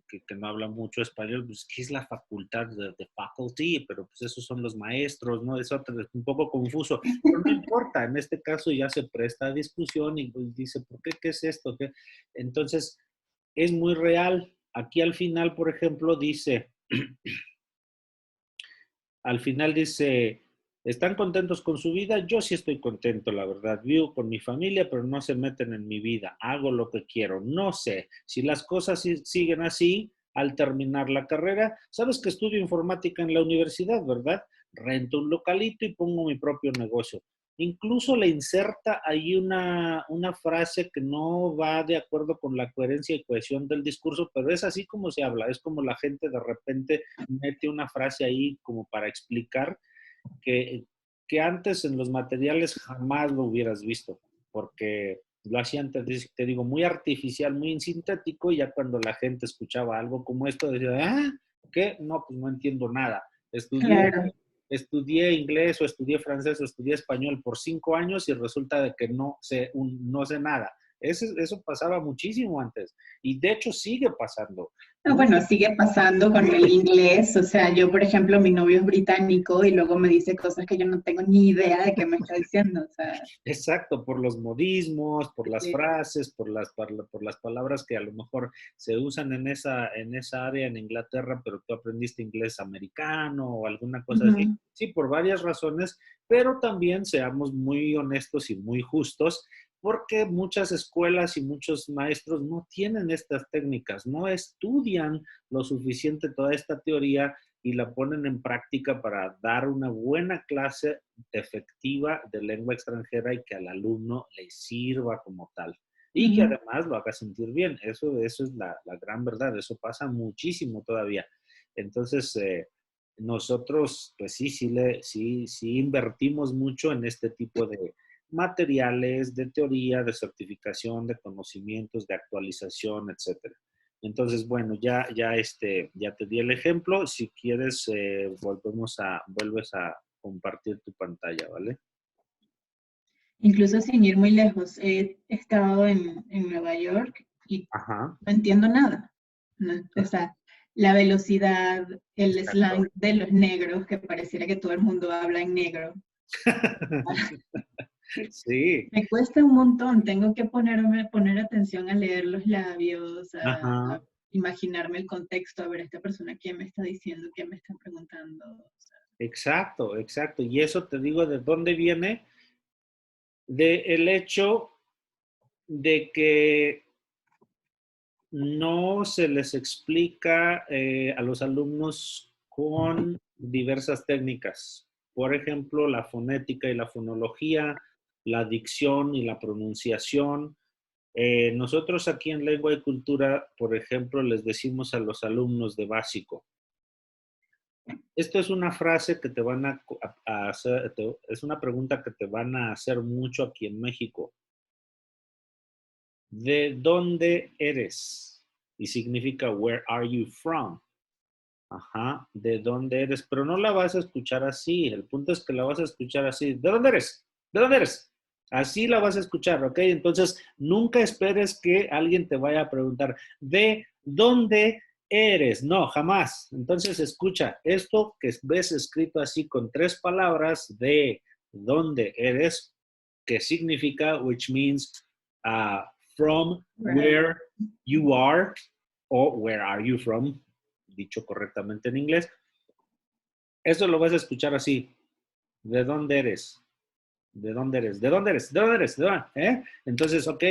que no habla mucho español, pues, ¿qué es la facultad de faculty? Pero pues esos son los maestros, ¿no? Es un poco confuso, pero no importa, en este caso ya se presta a discusión y pues, dice, ¿por qué? ¿Qué es esto? ¿Qué? Entonces, es muy real. Aquí al final, por ejemplo, dice, al final dice, ¿están contentos con su vida? Yo sí estoy contento, la verdad. Vivo con mi familia, pero no se meten en mi vida. Hago lo que quiero. No sé, si las cosas siguen así, al terminar la carrera, sabes que estudio informática en la universidad, ¿verdad? Rento un localito y pongo mi propio negocio. Incluso le inserta ahí una frase que no va de acuerdo con la coherencia y cohesión del discurso, pero es así como se habla, es como la gente de repente mete una frase ahí como para explicar que, que antes en los materiales jamás lo hubieras visto, porque lo hacían, te digo, muy artificial, muy sintético, y ya cuando la gente escuchaba algo como esto, decía, ah, ¿qué? No, pues no entiendo nada. Estudié Claro. estudié inglés o estudié francés o estudié español por 5 años y resulta de que no sé nada. Eso pasaba muchísimo antes y de hecho sigue pasando. No, bueno, sigue pasando con el inglés. O sea, yo, por ejemplo, mi novio es británico y luego me dice cosas que yo no tengo ni idea de qué me está diciendo. O sea, Exacto, por los modismos, por las sí. frases, por las palabras que a lo mejor se usan en esa área en Inglaterra, pero tú aprendiste inglés americano o alguna cosa así. Ujú. Sí, por varias razones, pero también seamos muy honestos y muy justos, porque muchas escuelas y muchos maestros no tienen estas técnicas, no estudian lo suficiente toda esta teoría y la ponen en práctica para dar una buena clase efectiva de lengua extranjera y que al alumno le sirva como tal. Y que Ujú. además lo haga sentir bien. Eso es la gran verdad. Eso pasa muchísimo todavía. Entonces, nosotros, pues sí invertimos mucho en este tipo de materiales, de teoría, de certificación, de conocimientos, de actualización, etcétera. Entonces, bueno, ya te di el ejemplo. Si quieres, vuelves a compartir tu pantalla, ¿vale? Incluso sin ir muy lejos, he estado en Nueva York y Ajá, no entiendo nada. O sea, la velocidad, el exacto. slang de los negros, que pareciera que todo el mundo habla en negro. Sí, Me cuesta un montón, tengo que poner atención a leer los labios, a ajá, imaginarme el contexto, a ver esta persona qué me está diciendo, qué me está preguntando. O sea, exacto, exacto. Y eso te digo de dónde viene, de el hecho de que no se les explica a los alumnos con diversas técnicas. Por ejemplo, la fonética y la fonología, la dicción y la pronunciación. Nosotros aquí en Lengua y Cultura, por ejemplo, les decimos a los alumnos de básico, Esto es una frase que te van a hacer, es una pregunta que te van a hacer mucho aquí en México. ¿De dónde eres? Y significa where are you from? Ajá, ¿de dónde eres? Pero no la vas a escuchar así. El punto es que la vas a escuchar así. ¿De dónde eres? ¿De dónde eres? Así la vas a escuchar, ¿ok? Entonces, nunca esperes que alguien te vaya a preguntar, ¿de dónde eres? No, jamás. Entonces, escucha, esto que ves escrito así con 3 palabras, ¿de dónde eres? Que significa, which means from where you are, o where are you from, dicho correctamente en inglés. Eso lo vas a escuchar así. ¿De dónde eres? ¿De dónde eres? ¿De dónde eres? ¿De dónde eres? ¿De dónde? ¿Eh? Entonces, ok.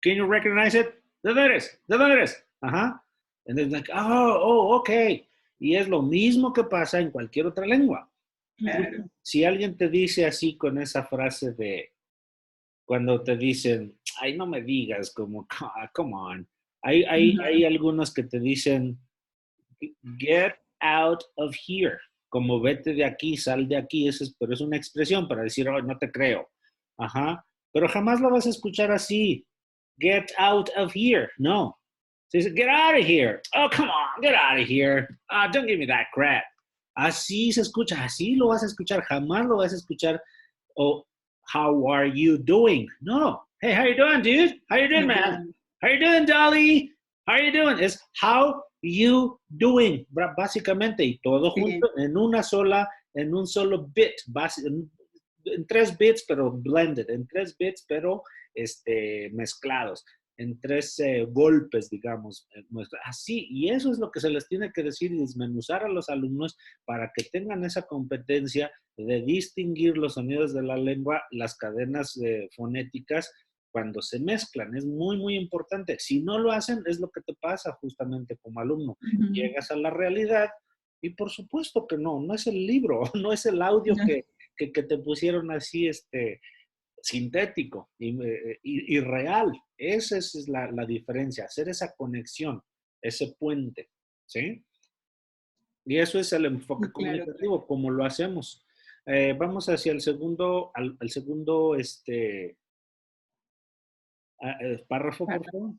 Can you recognize it? ¿De dónde eres? ¿De dónde eres? Ajá. And then like, ok. Y es lo mismo que pasa en cualquier otra lengua. Claro. Si alguien te dice así con esa frase de cuando te dicen, ay, no me digas, como, come on. Hay algunos que te dicen, get out of here, como vete de aquí, sal de aquí, pero es una expresión para decir, oh, no te creo. Ajá, pero jamás lo vas a escuchar así. Get out of here, no. Se dice, get out of here. Oh, come on, get out of here. Don't give me that crap. Así se escucha, así lo vas a escuchar, jamás lo vas a escuchar. O, how are you doing? No. Hey, how you doing, dude? How you doing, man? How you doing, Dolly? How you doing? Es how you doing, básicamente, y todo junto en una sola, en un solo bit, en 3 bits, pero blended, en 3 bits, pero mezclados, en 3 golpes, digamos, así, y eso es lo que se les tiene que decir y desmenuzar a los alumnos para que tengan esa competencia de distinguir los sonidos de la lengua, las cadenas fonéticas, cuando se mezclan. Es muy, muy importante. Si no lo hacen, es lo que te pasa justamente como alumno. Llegas a la realidad y por supuesto que no es el libro, no es el audio que te pusieron así, sintético y real. Esa es la diferencia, hacer esa conexión, ese puente, ¿sí? Y eso es el enfoque comunicativo, como lo hacemos. Vamos hacia el segundo, al segundo, párrafo, por favor.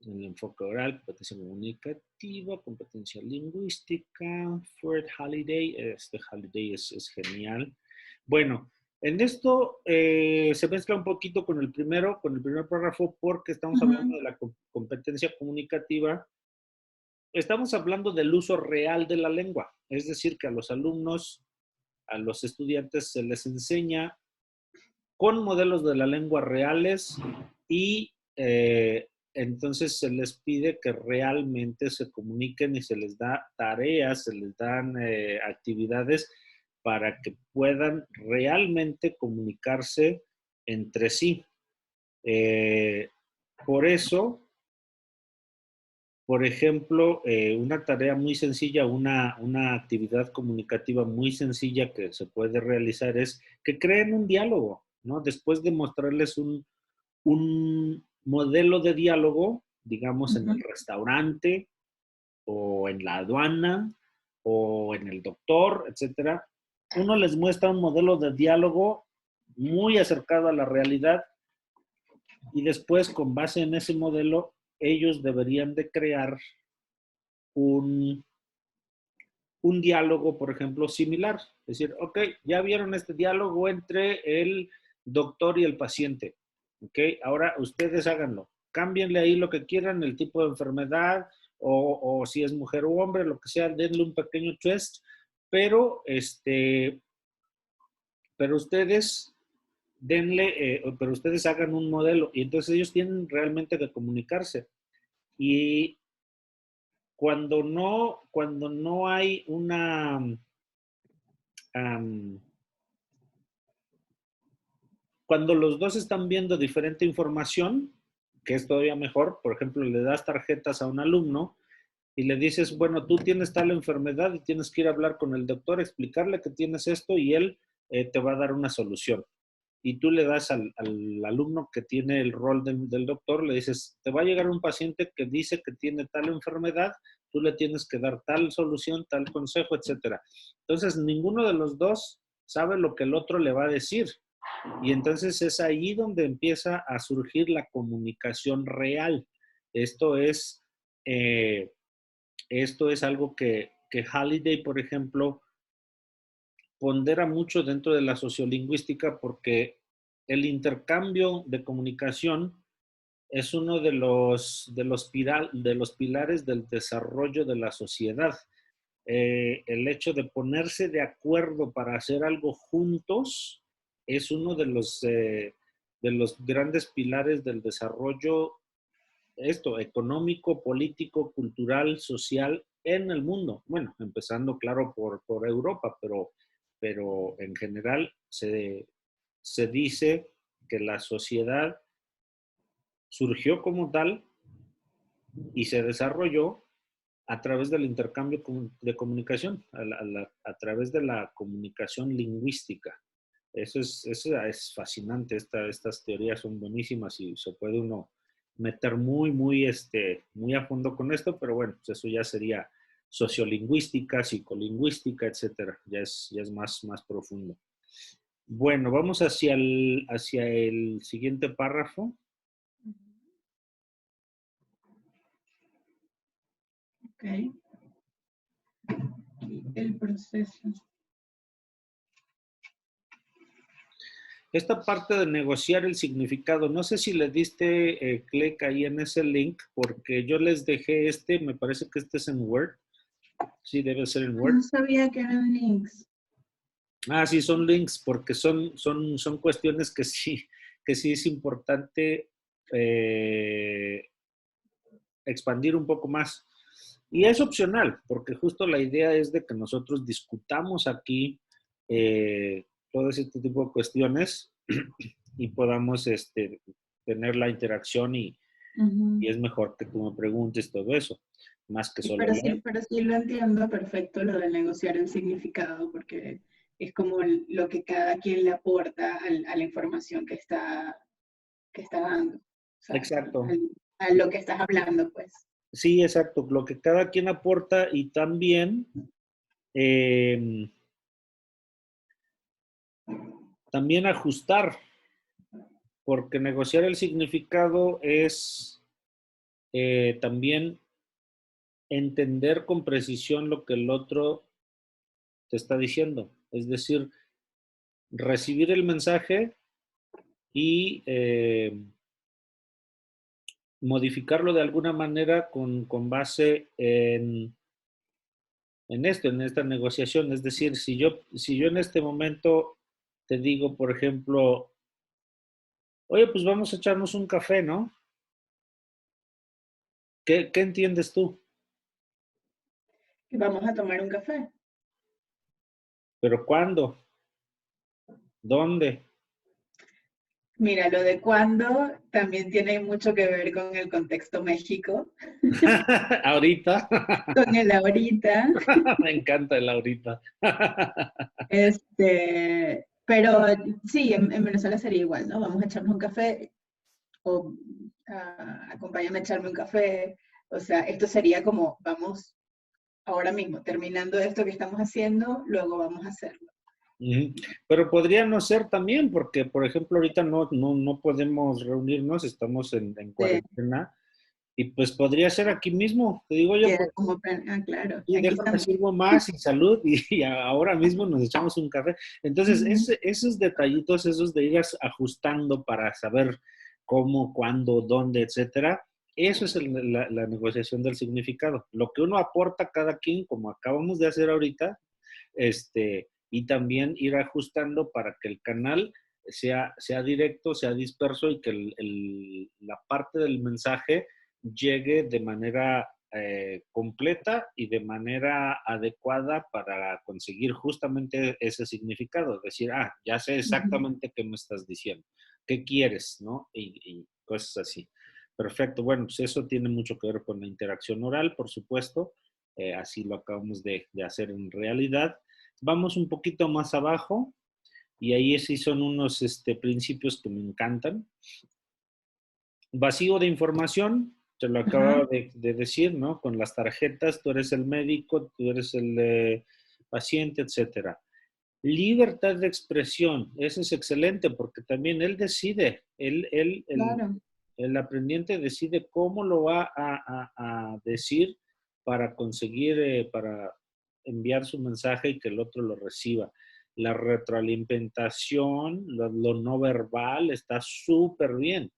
El enfoque oral, competencia comunicativa, competencia lingüística, Fred Holiday. Holiday es genial. Bueno, en esto se mezcla un poquito con el primer párrafo, porque estamos hablando de la competencia comunicativa. Estamos hablando del uso real de la lengua, es decir, que a los alumnos, a los estudiantes se les enseña con modelos de la lengua reales y entonces se les pide que realmente se comuniquen y se les da tareas, se les dan actividades para que puedan realmente comunicarse entre sí. Por eso, por ejemplo, una tarea muy sencilla, una actividad comunicativa muy sencilla que se puede realizar es que creen un diálogo, ¿no? Después de mostrarles un modelo de diálogo, digamos, en el restaurante o en la aduana o en el doctor, etcétera, uno les muestra un modelo de diálogo muy acercado a la realidad y después, con base en ese modelo, ellos deberían de crear un diálogo, por ejemplo, similar. Es decir, ok, ya vieron este diálogo entre el doctor y el paciente. Ok, ahora ustedes háganlo. Cámbienle ahí lo que quieran, el tipo de enfermedad o si es mujer o hombre, lo que sea, denle un pequeño twist, pero pero ustedes pero ustedes hagan un modelo y entonces ellos tienen realmente que comunicarse. Y cuando no hay una cuando los dos están viendo diferente información, que es todavía mejor, por ejemplo, le das tarjetas a un alumno y le dices, bueno, tú tienes tal enfermedad y tienes que ir a hablar con el doctor, explicarle que tienes esto y él te va a dar una solución. Y tú le das al alumno que tiene el rol del doctor, le dices, te va a llegar un paciente que dice que tiene tal enfermedad, tú le tienes que dar tal solución, tal consejo, etcétera. Entonces, ninguno de los dos sabe lo que el otro le va a decir. Y entonces es ahí donde empieza a surgir la comunicación real. Esto es, eh, esto es algo que Halliday, por ejemplo, pondera mucho dentro de la sociolingüística porque el intercambio de comunicación es uno de los pilares del desarrollo de la sociedad. El hecho de ponerse de acuerdo para hacer algo juntos es uno de los grandes pilares del desarrollo, esto, económico, político, cultural, social en el mundo. Bueno, empezando, claro, por Europa, pero en general se dice que la sociedad surgió como tal y se desarrolló a través del intercambio de comunicación, a través de la comunicación lingüística. Eso es fascinante, estas teorías son buenísimas y se puede uno meter muy a fondo con esto, pero bueno, pues eso ya sería sociolingüística, psicolingüística, etcétera, ya es más profundo. Bueno, vamos hacia el siguiente párrafo. Ok. El proceso. Esta parte de negociar el significado, no sé si le diste clic ahí en ese link, porque yo les dejé me parece que este es en Word. Sí, debe ser en Word. No sabía que eran links. Ah, sí, son links, porque son cuestiones que sí es importante expandir un poco más. Y es opcional, porque justo la idea es de que nosotros discutamos aquí todo ese tipo de cuestiones y podamos tener la interacción y es mejor que tú me preguntes todo eso, más que solo leer. Pero sí lo entiendo perfecto lo de negociar el significado, porque es como lo que cada quien le aporta a la información que está dando. O sea, Exacto. a lo que estás hablando, pues. Sí, exacto. Lo que cada quien aporta y eh, también ajustar, porque negociar el significado es también entender con precisión lo que el otro te está diciendo. Es decir, recibir el mensaje y modificarlo de alguna manera con base en esta negociación. Es decir, si yo en este momento te digo, por ejemplo, oye, pues vamos a echarnos un café, ¿no? ¿Qué entiendes tú? Y vamos a tomar un café. ¿Pero cuándo? ¿Dónde? Mira, lo de cuándo también tiene mucho que ver con el contexto México, Ahorita. con el ahorita. Me encanta el ahorita. Pero sí, en Venezuela sería igual, ¿no? Vamos a echarnos un café o acompáñame a echarme un café. O sea, esto sería como, vamos ahora mismo, terminando esto que estamos haciendo, luego vamos a hacerlo. Pero podría no ser también, porque, por ejemplo, ahorita no podemos reunirnos, estamos en cuarentena, y pues podría ser aquí mismo. Te digo yo, Queda pues, como, claro, y aquí déjame estamos. sirvo más y salud, y ahora mismo nos echamos un café. Entonces, esos detallitos, esos de ir ajustando para saber cómo, cuándo, dónde, etcétera, eso es la negociación del significado. Lo que uno aporta cada quien, como acabamos de hacer ahorita, y también ir ajustando para que el canal sea directo, sea disperso y que la parte del mensaje llegue de manera completa y de manera adecuada para conseguir justamente ese significado. Decir, ya sé exactamente qué me estás diciendo, qué quieres, ¿no? Y cosas así. Perfecto. Bueno, pues eso tiene mucho que ver con la interacción oral, por supuesto. Así lo acabamos de hacer en realidad. Vamos un poquito más abajo y ahí sí son unos principios que me encantan. Vacío de información, te lo acababa de decir, ¿no? Con las tarjetas, tú eres el médico, tú eres el paciente, etcétera. Libertad de expresión, eso es excelente porque también él decide, Claro. el aprendiente decide cómo lo va a decir para conseguir, para enviar su mensaje y que el otro lo reciba. La retroalimentación, lo no verbal está súper bien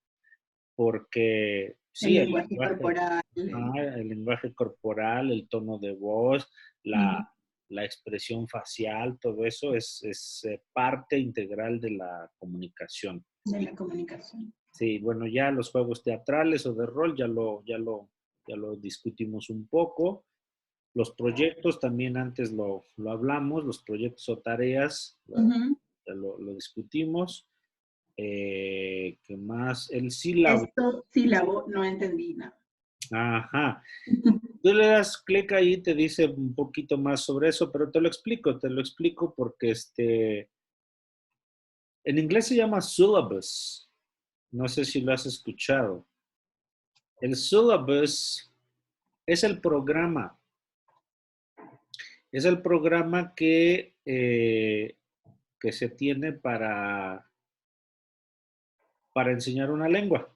porque El sí, lenguaje corporal. el lenguaje corporal, el tono de voz, Ujú, la expresión facial, todo eso es parte integral de la comunicación. de la comunicación. Sí, bueno, ya los juegos teatrales o de rol ya lo discutimos un poco. Los proyectos también antes lo hablamos, los proyectos o tareas, Ujú. ya lo discutimos. ¿Qué más? El sílabo. Esto sílabo no entendí nada. Ajá. Tú le das clic ahí y te dice un poquito más sobre eso, pero te lo explico porque en inglés se llama syllabus. No sé si lo has escuchado. El syllabus es es el programa que se tiene para enseñar una lengua.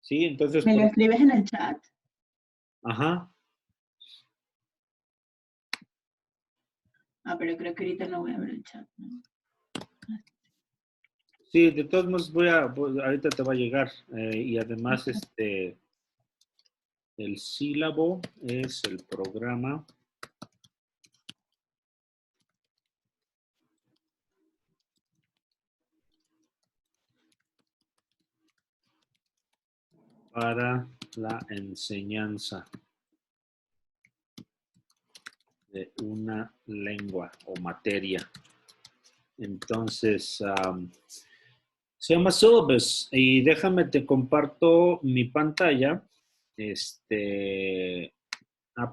¿Sí? Entonces, ¿Me lo escribes en el chat? ajá. Ah, pero creo que ahorita no voy a ver el chat, ¿no? Sí, de todos modos ahorita te va a llegar. Y además, el sílabo es el programa para la enseñanza de una lengua o materia. Entonces, se llama Syllabus y déjame te comparto mi pantalla. Este,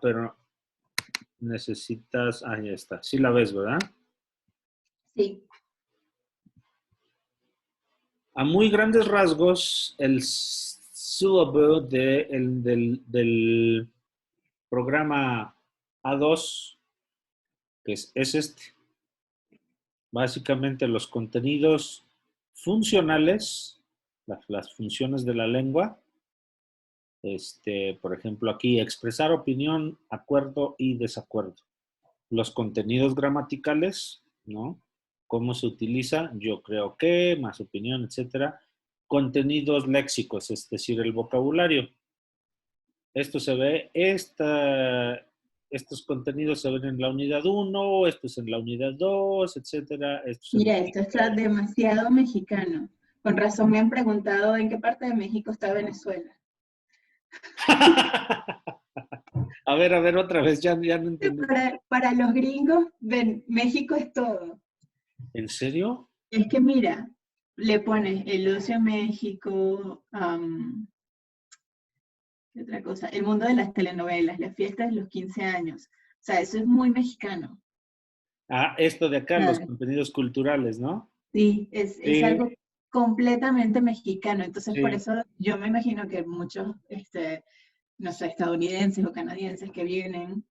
pero necesitas, ya está. Sí la ves, ¿verdad? Sí. A muy grandes rasgos, el syllabus del programa A2, que es básicamente los contenidos funcionales, las funciones de la lengua. Por ejemplo, aquí expresar opinión, acuerdo y desacuerdo. Los contenidos gramaticales, ¿no? Cómo se utiliza, yo creo que, más opinión, etcétera. Contenidos léxicos, es decir, el vocabulario. Esto se ve, estos contenidos se ven en la unidad 1, estos en la unidad 2, etcétera. Estos en Mira, esto está demasiado mexicano. Con razón me han preguntado en qué parte de México está Venezuela. A ver, otra vez, ya no entendí. Para los gringos, México es todo. ¿En serio? Es que mira, le pones el Lucio México, ¿qué otra cosa? El mundo de las telenovelas, las fiestas de los 15 años. O sea, eso es muy mexicano. Esto de acá, los Ah, contenidos culturales, ¿no? sí, es Sí, algo completamente mexicano. Entonces, por sí, eso yo me imagino que muchos, no sé, estadounidenses o canadienses que vienen,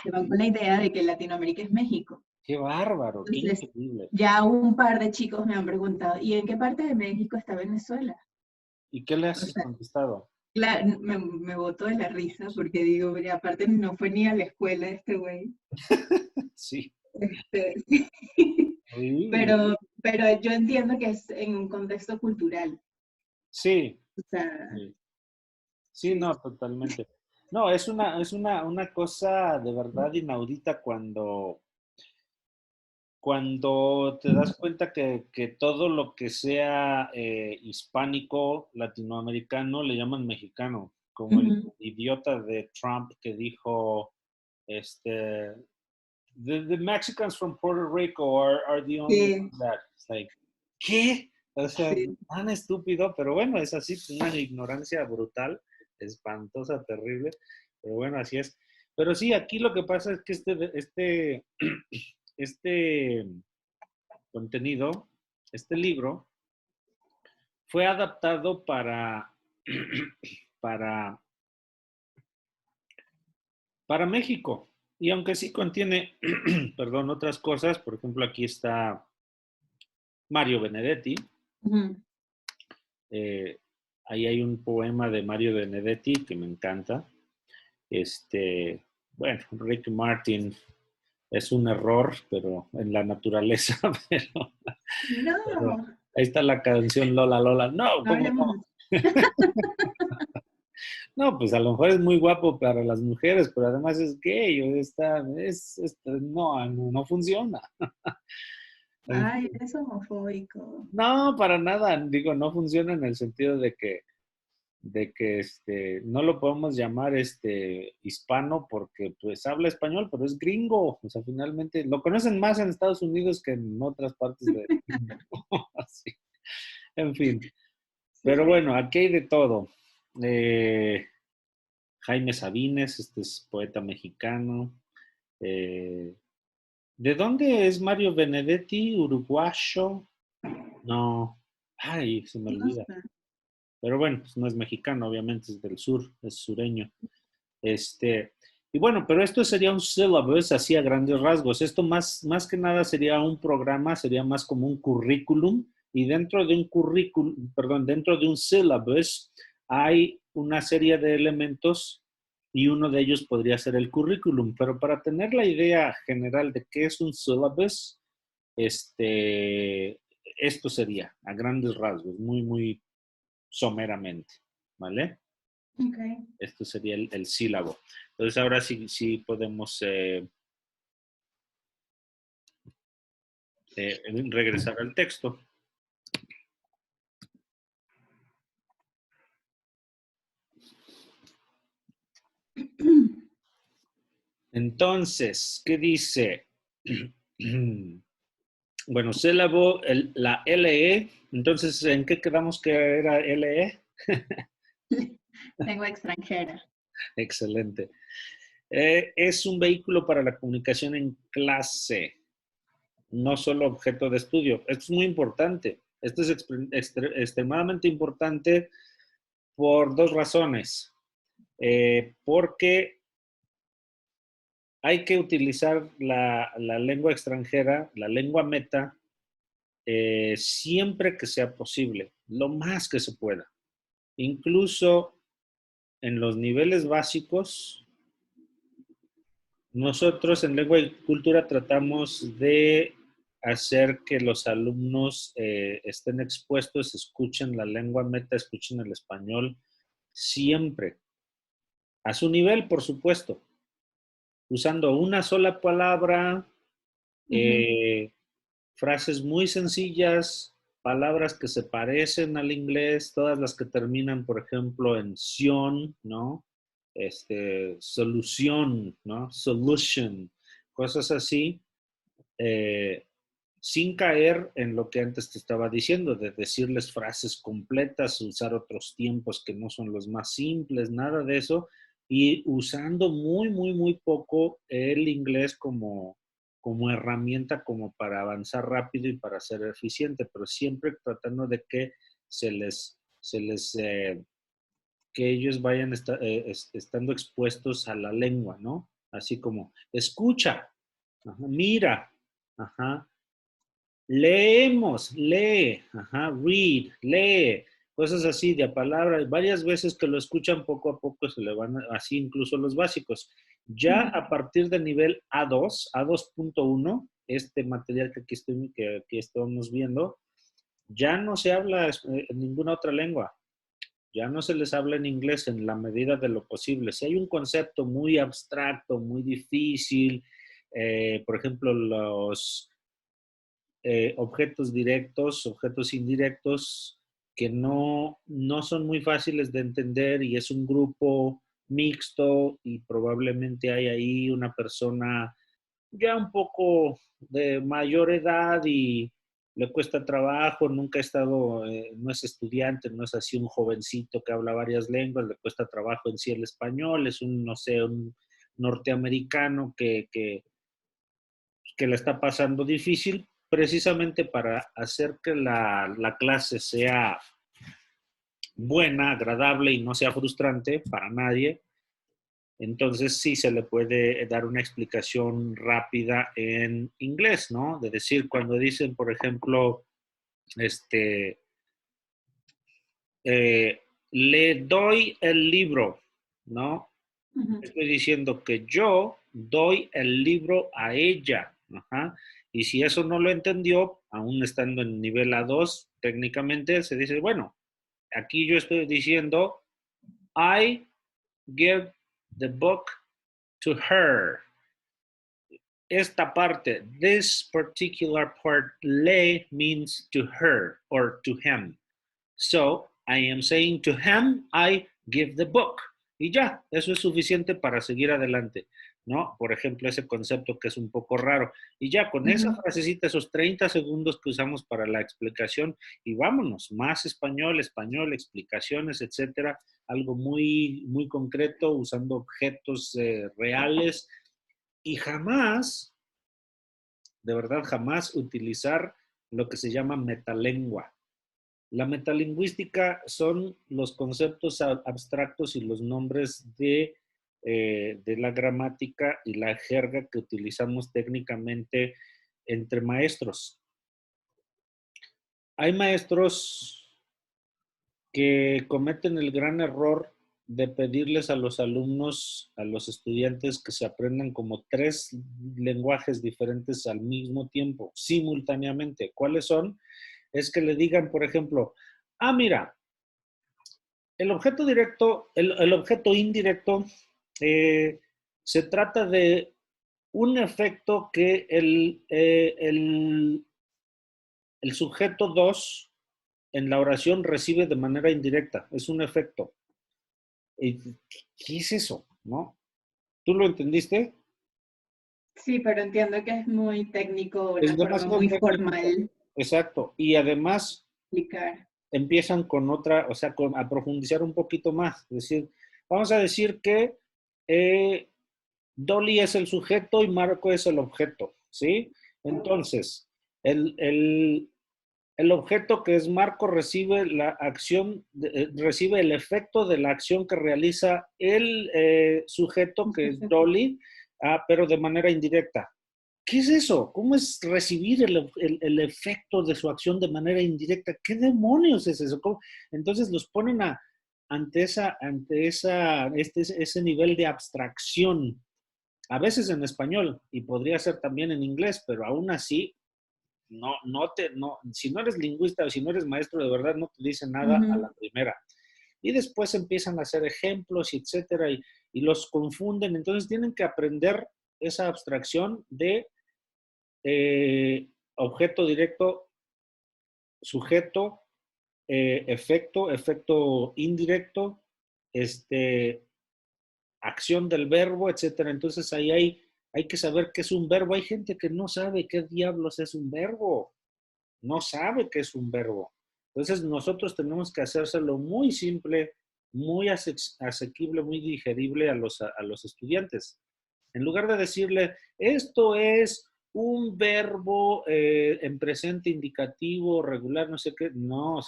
se van con la idea de que Latinoamérica es México. qué bárbaro, qué Entonces, increíble. ya un par de chicos me han preguntado, ¿y en qué parte de México está Venezuela? ¿Y qué le O has sea, contestado? claro, me botó de la risa porque digo, "Mira, aparte no fue ni a la escuela este güey. Sí. Este, Uy, pero yo entiendo que es en un contexto cultural. sí, O sea, sí, sí, sí, no, totalmente. No, una cosa de verdad inaudita cuando te das cuenta que todo lo que sea hispánico, latinoamericano, le llaman mexicano, como el ujú, idiota de Trump que dijo, este, the Mexicans from Puerto Rico are the only sí, ones that, it's like, ¿qué? O sea, sí. tan estúpido, pero bueno, es así, una ignorancia brutal, espantosa, terrible, pero bueno, así es. Pero sí, aquí lo que pasa es que este contenido, este libro, fue adaptado para México. Y aunque sí contiene, perdón, otras cosas, por ejemplo, aquí está Mario Benedetti. Ujú. Eh, Ahí hay un poema de Mario Benedetti que me encanta. Bueno, Rick Martin es un error, pero en la naturaleza, pero No, ahí está la canción Lola Lola. No, no ¿cómo hablemos de no? eso. No, pues a lo mejor es muy guapo para las mujeres, pero además es gay, o no, no funciona. En Ay, fin. eres homofóbico. No, para nada, digo, no funciona en el sentido de que no lo podemos llamar hispano porque pues habla español, pero es gringo. O sea, finalmente lo conocen más en Estados Unidos que en otras partes del mundo. Así. En fin. Pero Sí. bueno, aquí hay de todo. Eh, Jaime Sabines, este es poeta mexicano. Eh, ¿De dónde es Mario Benedetti? ¿Uruguayo? No. Ay, se me No olvida. sé. Pero bueno, pues no es mexicano, obviamente es del sur, es sureño. Este, y bueno, pero esto sería un syllabus así a grandes rasgos. Esto más que nada sería un programa, sería más como un currículum. Y dentro de un currículum, perdón, dentro de un syllabus hay una serie de elementos y uno de ellos podría ser el currículum. Pero para tener la idea general de qué es un syllabus, este, esto sería a grandes rasgos, muy someramente, ¿vale? Ok. Esto sería el sílabo. Entonces ahora sí podemos regresar al texto. Entonces, ¿qué dice? Bueno, sílabo, la LE. Entonces, ¿en qué quedamos que era LE? Lengua extranjera. Excelente. Es un vehículo para la comunicación en clase, no solo objeto de estudio. Esto es muy importante. Esto es extremadamente importante por dos razones. Porque hay que utilizar la lengua extranjera, la lengua meta, siempre que sea posible, lo más que se pueda. Incluso en los niveles básicos, nosotros en lengua y cultura tratamos de hacer que los alumnos estén expuestos, escuchen la lengua meta, escuchen el español, siempre. A su nivel, por supuesto, usando una sola palabra, Ujú. eh, frases muy sencillas, palabras que se parecen al inglés, todas las que terminan, por ejemplo, en sion, ¿no? Solución, ¿no? Solution, cosas así, eh, sin caer en lo que antes te estaba diciendo, de decirles frases completas, usar otros tiempos que no son los más simples, nada de eso, y usando muy poco el inglés como herramienta como para avanzar rápido y para ser eficiente, pero siempre tratando de que se les que ellos vayan estando expuestos a la lengua, ¿no? Así como, escucha, ajá, mira, ajá, leemos, lee, ajá, read, lee, cosas así de palabras. Varias veces que lo escuchan poco a poco se le van así incluso los básicos. Ya Ujú. a partir del nivel A2, A2.1, este material que aquí estamos viendo, ya no se habla en ninguna otra lengua. Ya no se les habla en inglés en la medida de lo posible. Si hay un concepto muy abstracto, muy difícil, por ejemplo, los objetos directos, objetos indirectos, que no son muy fáciles de entender y es un grupo mixto y probablemente hay ahí una persona ya un poco de mayor edad y le cuesta trabajo, nunca ha estado, no es estudiante, no es así un jovencito que habla varias lenguas, le cuesta trabajo en sí el español, es un, no sé, un norteamericano que le está pasando difícil, precisamente para hacer que la clase sea buena, agradable y no sea frustrante para nadie, entonces sí se le puede dar una explicación rápida en inglés, ¿no? De decir, cuando dicen, por ejemplo, este, le doy el libro, ¿no? Ujú. Estoy diciendo que yo doy el libro a ella. Ajá. Y si eso no lo entendió, aún estando en nivel A2, técnicamente se dice, bueno, aquí yo estoy diciendo, I give the book to her. Esta parte, this particular part, le means to her or to him. So, I am saying to him, I give the book. Y ya, eso es suficiente para seguir adelante, ¿no? Por ejemplo, ese concepto que es un poco raro. Y ya con esa Ujú. frasecita, esos 30 segundos que usamos para la explicación, y vámonos, más español, español, explicaciones, etcétera, algo muy, muy concreto, usando objetos reales, y jamás, de verdad, jamás utilizar lo que se llama metalengua. La metalingüística son los conceptos abstractos y los nombres de la gramática y la jerga que utilizamos técnicamente entre maestros. Hay maestros que cometen el gran error de pedirles a los alumnos, a los estudiantes, que se aprendan como 3 lenguajes diferentes al mismo tiempo, simultáneamente. ¿Cuáles son? Es que le digan, por ejemplo, mira, el objeto directo, el objeto indirecto, eh, se trata de un efecto que el sujeto 2 en la oración recibe de manera indirecta. Es un efecto. ¿Qué es eso? ¿No? ¿Tú lo entendiste? Sí, pero entiendo que es muy técnico, Es una forma demasiado muy técnico. formal Exacto. Y además de explicar. empiezan con otra, o sea, a profundizar un poquito más. Es decir, vamos a decir que eh, Dolly es el sujeto y Marco es el objeto, ¿sí? Entonces, el, el, el objeto que es Marco recibe la acción, recibe el efecto de la acción que realiza el sujeto que es Dolly, pero de manera indirecta. ¿Qué es eso? ¿Cómo es recibir el efecto de su acción de manera indirecta? ¿Qué demonios es eso? ¿Cómo? Entonces los ponen ese nivel de abstracción, a veces en español y podría ser también en inglés, pero aún así, si no eres lingüista o si no eres maestro de verdad, no te dice nada a la Ujú. primera. Y después empiezan a hacer ejemplos, etcétera, y los confunden. Entonces tienen que aprender esa abstracción de objeto directo, sujeto, efecto indirecto, acción del verbo, etcétera. Entonces ahí hay que saber qué es un verbo. Hay gente que no sabe qué diablos es un verbo, no sabe qué es un verbo. Entonces nosotros tenemos que hacérselo muy simple, muy asequible, muy digerible a los estudiantes. En lugar de decirle, esto es un verbo en presente indicativo, regular, no sé qué, no,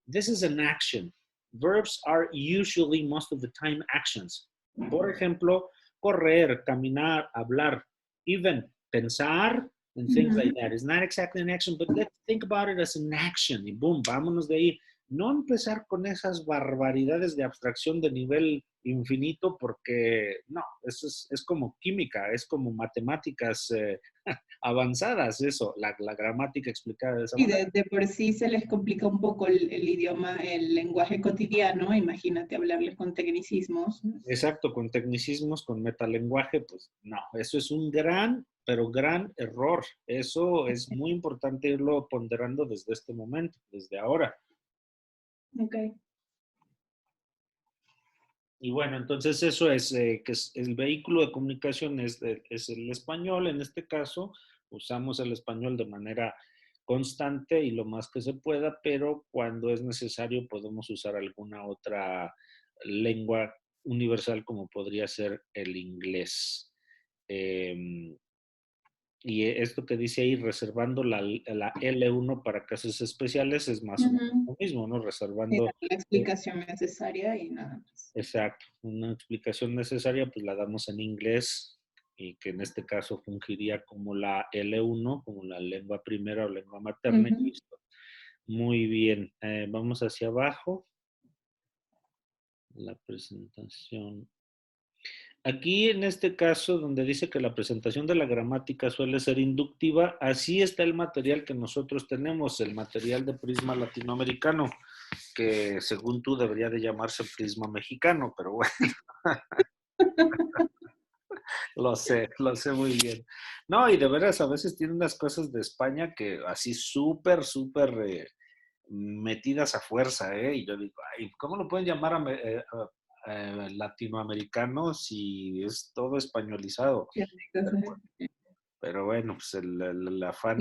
this is an action. Verbs are usually most of the time actions. Por ejemplo, correr, caminar, hablar, even pensar, and things like Ujú. that. It's not exactly an action, but let's think about it as an action. Y boom, vámonos de ahí. No empezar con esas barbaridades de abstracción de nivel infinito, porque no, eso es como química, es como matemáticas avanzadas, eso, la gramática explicada de esa Y manera. de por sí se les complica un poco el idioma, el lenguaje cotidiano, imagínate hablarles con tecnicismos. Exacto, con tecnicismos, con metalenguaje, pues no, eso es un gran, pero gran error. Eso es muy importante irlo ponderando desde este momento, desde ahora. Ok. Y bueno, entonces eso es, que es el vehículo de comunicación es el español. En este caso, usamos el español de manera constante y lo más que se pueda, pero cuando es necesario podemos usar alguna otra lengua universal como podría ser el inglés. Y esto que dice ahí, reservando la L1 para casos especiales, es más o menos Ujú. lo mismo, ¿no? Sí, Reservando, la explicación necesaria y nada más. exacto, una explicación necesaria, pues la damos en inglés y que en este caso fungiría como la L1, como la lengua primera o lengua materna, y Ujú. listo. Muy bien, vamos hacia abajo, la presentación. Aquí en este caso, donde dice que la presentación de la gramática suele ser inductiva, así está el material que nosotros tenemos, el material de Prisma Latinoamericano, que según tú debería de llamarse Prisma Mexicano, pero bueno, lo sé muy bien. No, y de veras, a veces tiene unas cosas de España que así súper, súper metidas a fuerza, ¿eh? Y yo digo, ay, ¿cómo lo pueden llamar latinoamericano si es todo españolizado? Qué rico, sí. Pero bueno, pues el Mira, afán.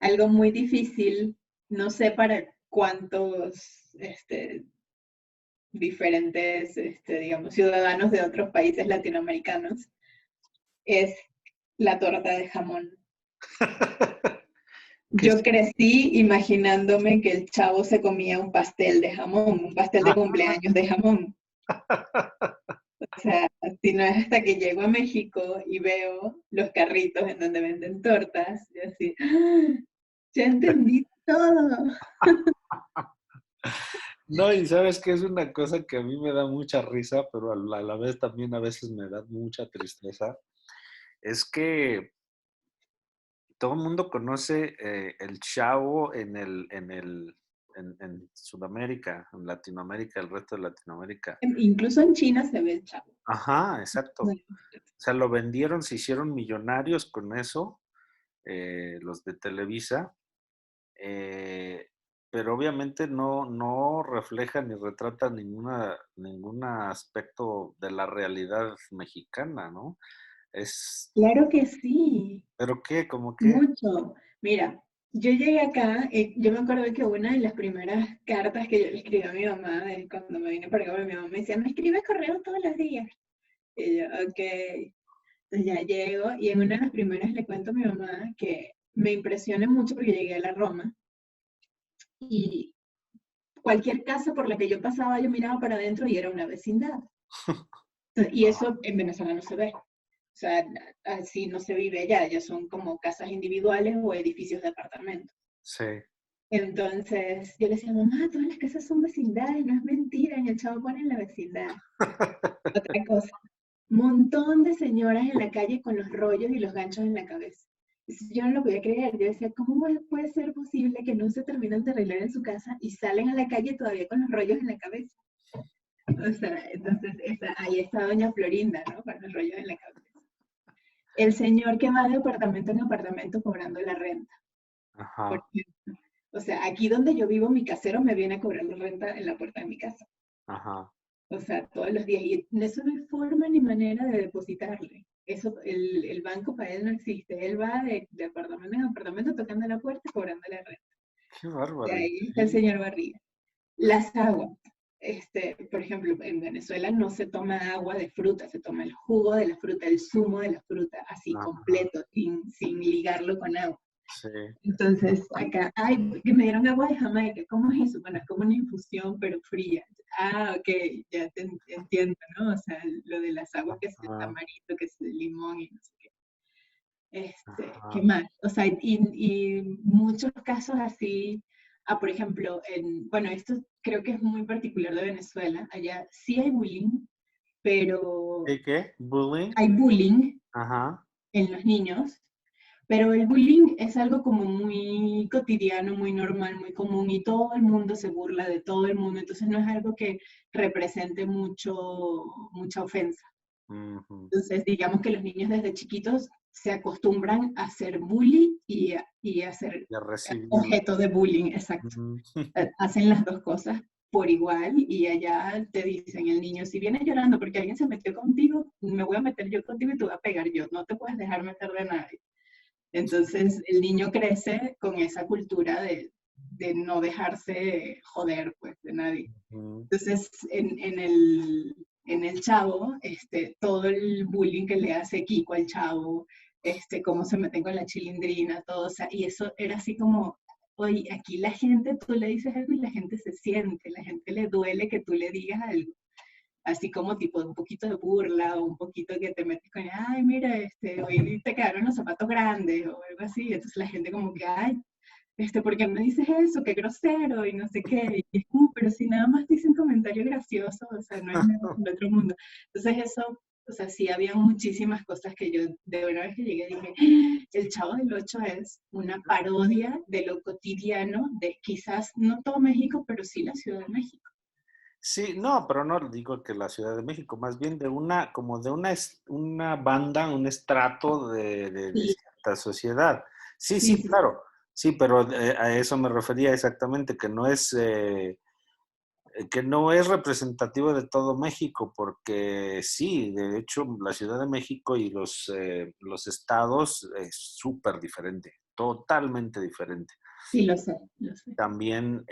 algo muy difícil, no sé para cuántos diferentes, digamos, ciudadanos de otros países latinoamericanos, es la torta de jamón. ¿Qué Yo crecí imaginándome que el chavo se comía un pastel de jamón, un pastel de cumpleaños de jamón. O sea, si no es hasta que llego a México y veo los carritos en donde venden tortas, yo así, ¡ah! Ya entendí todo. No, y sabes que es una cosa que a mí me da mucha risa, pero a la vez también a veces me da mucha tristeza. Es que todo el mundo conoce el Chavo en Sudamérica, en Latinoamérica, el resto de Latinoamérica. Incluso en China se ve el chavo. Ajá, exacto. O sea, lo vendieron, se hicieron millonarios con eso, los de Televisa, eh, pero obviamente no refleja ni retrata ningún aspecto de la realidad mexicana, ¿no? Es, Claro que sí, ¿pero qué? ¿Cómo qué? mucho. Mira, yo llegué acá, yo me acuerdo que una de las primeras cartas que yo le escribí a mi mamá, cuando me vine para acá, mi mamá me decía, me escribe correo todos los días. Y yo, ok. Entonces ya llego y en una de las primeras le cuento a mi mamá que me impresiona mucho porque llegué a la Roma y cualquier casa por la que yo pasaba, yo miraba para adentro y era una vecindad. Y eso en Venezuela no se ve. O sea, así no se vive allá, ya son como casas individuales o edificios de apartamentos. Sí. Entonces yo le decía, mamá, todas las casas son vecindades, no es mentira, en el Chavo pone en la vecindad. Otra cosa, montón de señoras en la calle con los rollos y los ganchos en la cabeza. Yo no lo podía creer, yo decía, ¿cómo puede ser posible que no se terminan de arreglar en su casa y salen a la calle todavía con los rollos en la cabeza? O sea, entonces ahí está doña Florinda, ¿no? Con los rollos en la cabeza. El señor que va de apartamento en apartamento cobrando la renta, por Ajá, ejemplo. O sea, aquí donde yo vivo, mi casero me viene a cobrar la renta en la puerta de mi casa. ajá. O sea, todos los días. Y eso no hay forma ni manera de depositarle. Eso, el banco para él no existe. Él va de apartamento en apartamento tocando la puerta y cobrando la renta. Qué De bárbaro. ahí está el Sí. señor Barriga. Las aguas. Por ejemplo, en Venezuela no se toma agua de fruta, se toma el jugo de la fruta, el zumo de la fruta, así Ajá, completo, sin ligarlo con agua. sí. Entonces, acá, ay, que me dieron agua de Jamaica, ¿cómo es eso? Bueno, es como una infusión, pero fría. Ah, ok, ya te entiendo, ¿no? O sea, lo de las aguas que es de Ajá, tamarito, que es de limón y no sé qué. ¿Qué ajá. más? O sea, y muchos casos así, por ejemplo, bueno, esto creo que es muy particular de Venezuela, allá sí hay bullying, pero ¿Y qué? ¿Bullying? hay bullying Ajá. en los niños, pero el bullying es algo como muy cotidiano, muy normal, muy común y todo el mundo se burla de todo el mundo, entonces no es algo que represente mucha ofensa. Ujú. Entonces, digamos que los niños desde chiquitos se acostumbran a ser bully y a ser Ya recibirlo. objeto de bullying, exacto. Ujú. Hacen las dos cosas por igual y allá te dicen el niño, si vienes llorando porque alguien se metió contigo, me voy a meter yo contigo y te voy a pegar yo, no te puedes dejar meter de nadie. Entonces el niño crece con esa cultura de no dejarse joder pues de nadie. Ujú. Entonces en el Chavo, todo el bullying que le hace Kiko al Chavo, cómo se meten con la chilindrina, todo, o sea, y eso era así como, oye, aquí la gente, tú le dices algo y la gente se siente, la gente le duele que tú le digas algo, así como tipo un poquito de burla o un poquito que te metes con, ay, mira, hoy te quedaron los zapatos grandes o algo así, entonces la gente como que, ay, ¿por qué me dices eso? Qué grosero y no sé qué. Y es como, pero si nada más dice un comentario gracioso, o sea, no es nada del otro mundo. Entonces eso, o sea, sí había muchísimas cosas que yo, de una vez que llegué, dije, El Chavo del Ocho es una parodia de lo cotidiano de quizás no todo México, pero sí la Ciudad de México. Sí, no, pero no digo que la Ciudad de México, más bien de una, como de una banda, un estrato de Sí, cierta sociedad. Sí, sí, sí, sí, sí. claro, sí, pero a eso me refería exactamente, que no es representativo de todo México, porque sí, de hecho, la Ciudad de México y los estados es súper diferente, totalmente diferente. Sí, lo sé, lo sé. También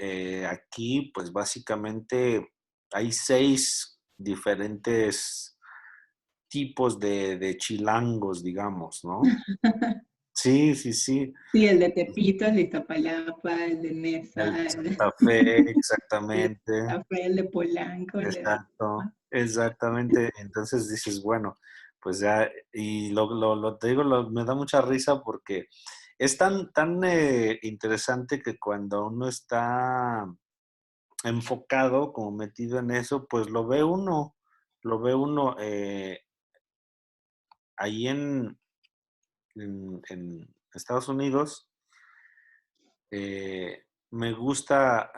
aquí, pues básicamente hay 6 diferentes tipos de chilangos, digamos, ¿no? Sí, sí, sí. Sí, el de Tepito, el de Iztapalapa, el de El Nesa, de el de, Santa Fe, el de exactamente. Santa Fe, el de Polanco, el de... Exacto, exactamente. Entonces dices, bueno, pues ya, y te digo, me da mucha risa porque es tan interesante que cuando uno está enfocado, como metido en eso, pues lo ve uno ahí en Estados Unidos. Me gusta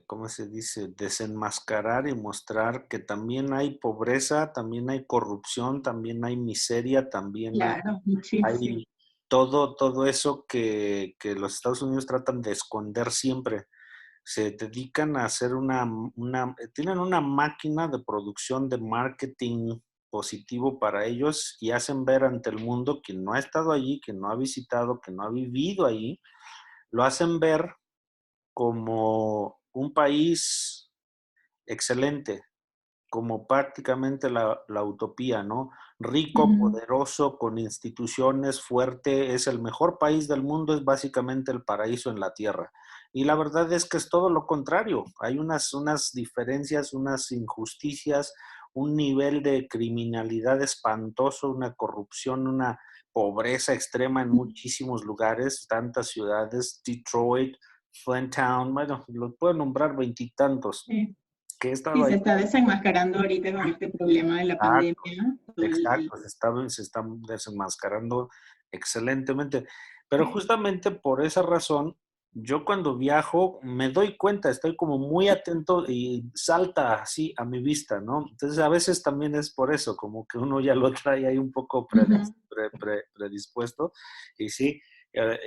¿cómo se dice? Desenmascarar y mostrar que también hay pobreza, también hay corrupción, también hay miseria, también Claro, muchísimo. hay todo eso que los Estados Unidos tratan de esconder siempre. Se dedican a hacer tienen una máquina de producción de marketing positivo para ellos y hacen ver ante el mundo quien no ha estado allí, quien no ha visitado, que no ha vivido allí, lo hacen ver como un país excelente, como prácticamente la utopía, ¿no? Rico, Ujú. poderoso, con instituciones, fuerte, es el mejor país del mundo, es básicamente el paraíso en la tierra. Y la verdad es que es todo lo contrario. Hay unas diferencias, unas injusticias, un nivel de criminalidad espantoso, una corrupción, una pobreza extrema en muchísimos lugares, tantas ciudades, Detroit, Flinttown, bueno, los puedo nombrar veintitantos, Sí. que he Sí, estado se ahí. está desenmascarando ahorita con este problema de la Exacto, pandemia. exacto, se están desenmascarando excelentemente. Pero justamente por esa razón, yo cuando viajo me doy cuenta, estoy como muy atento y salta así a mi vista, ¿no? Entonces a veces también es por eso, como que uno ya lo trae ahí un poco Ujú. predispuesto. Y sí,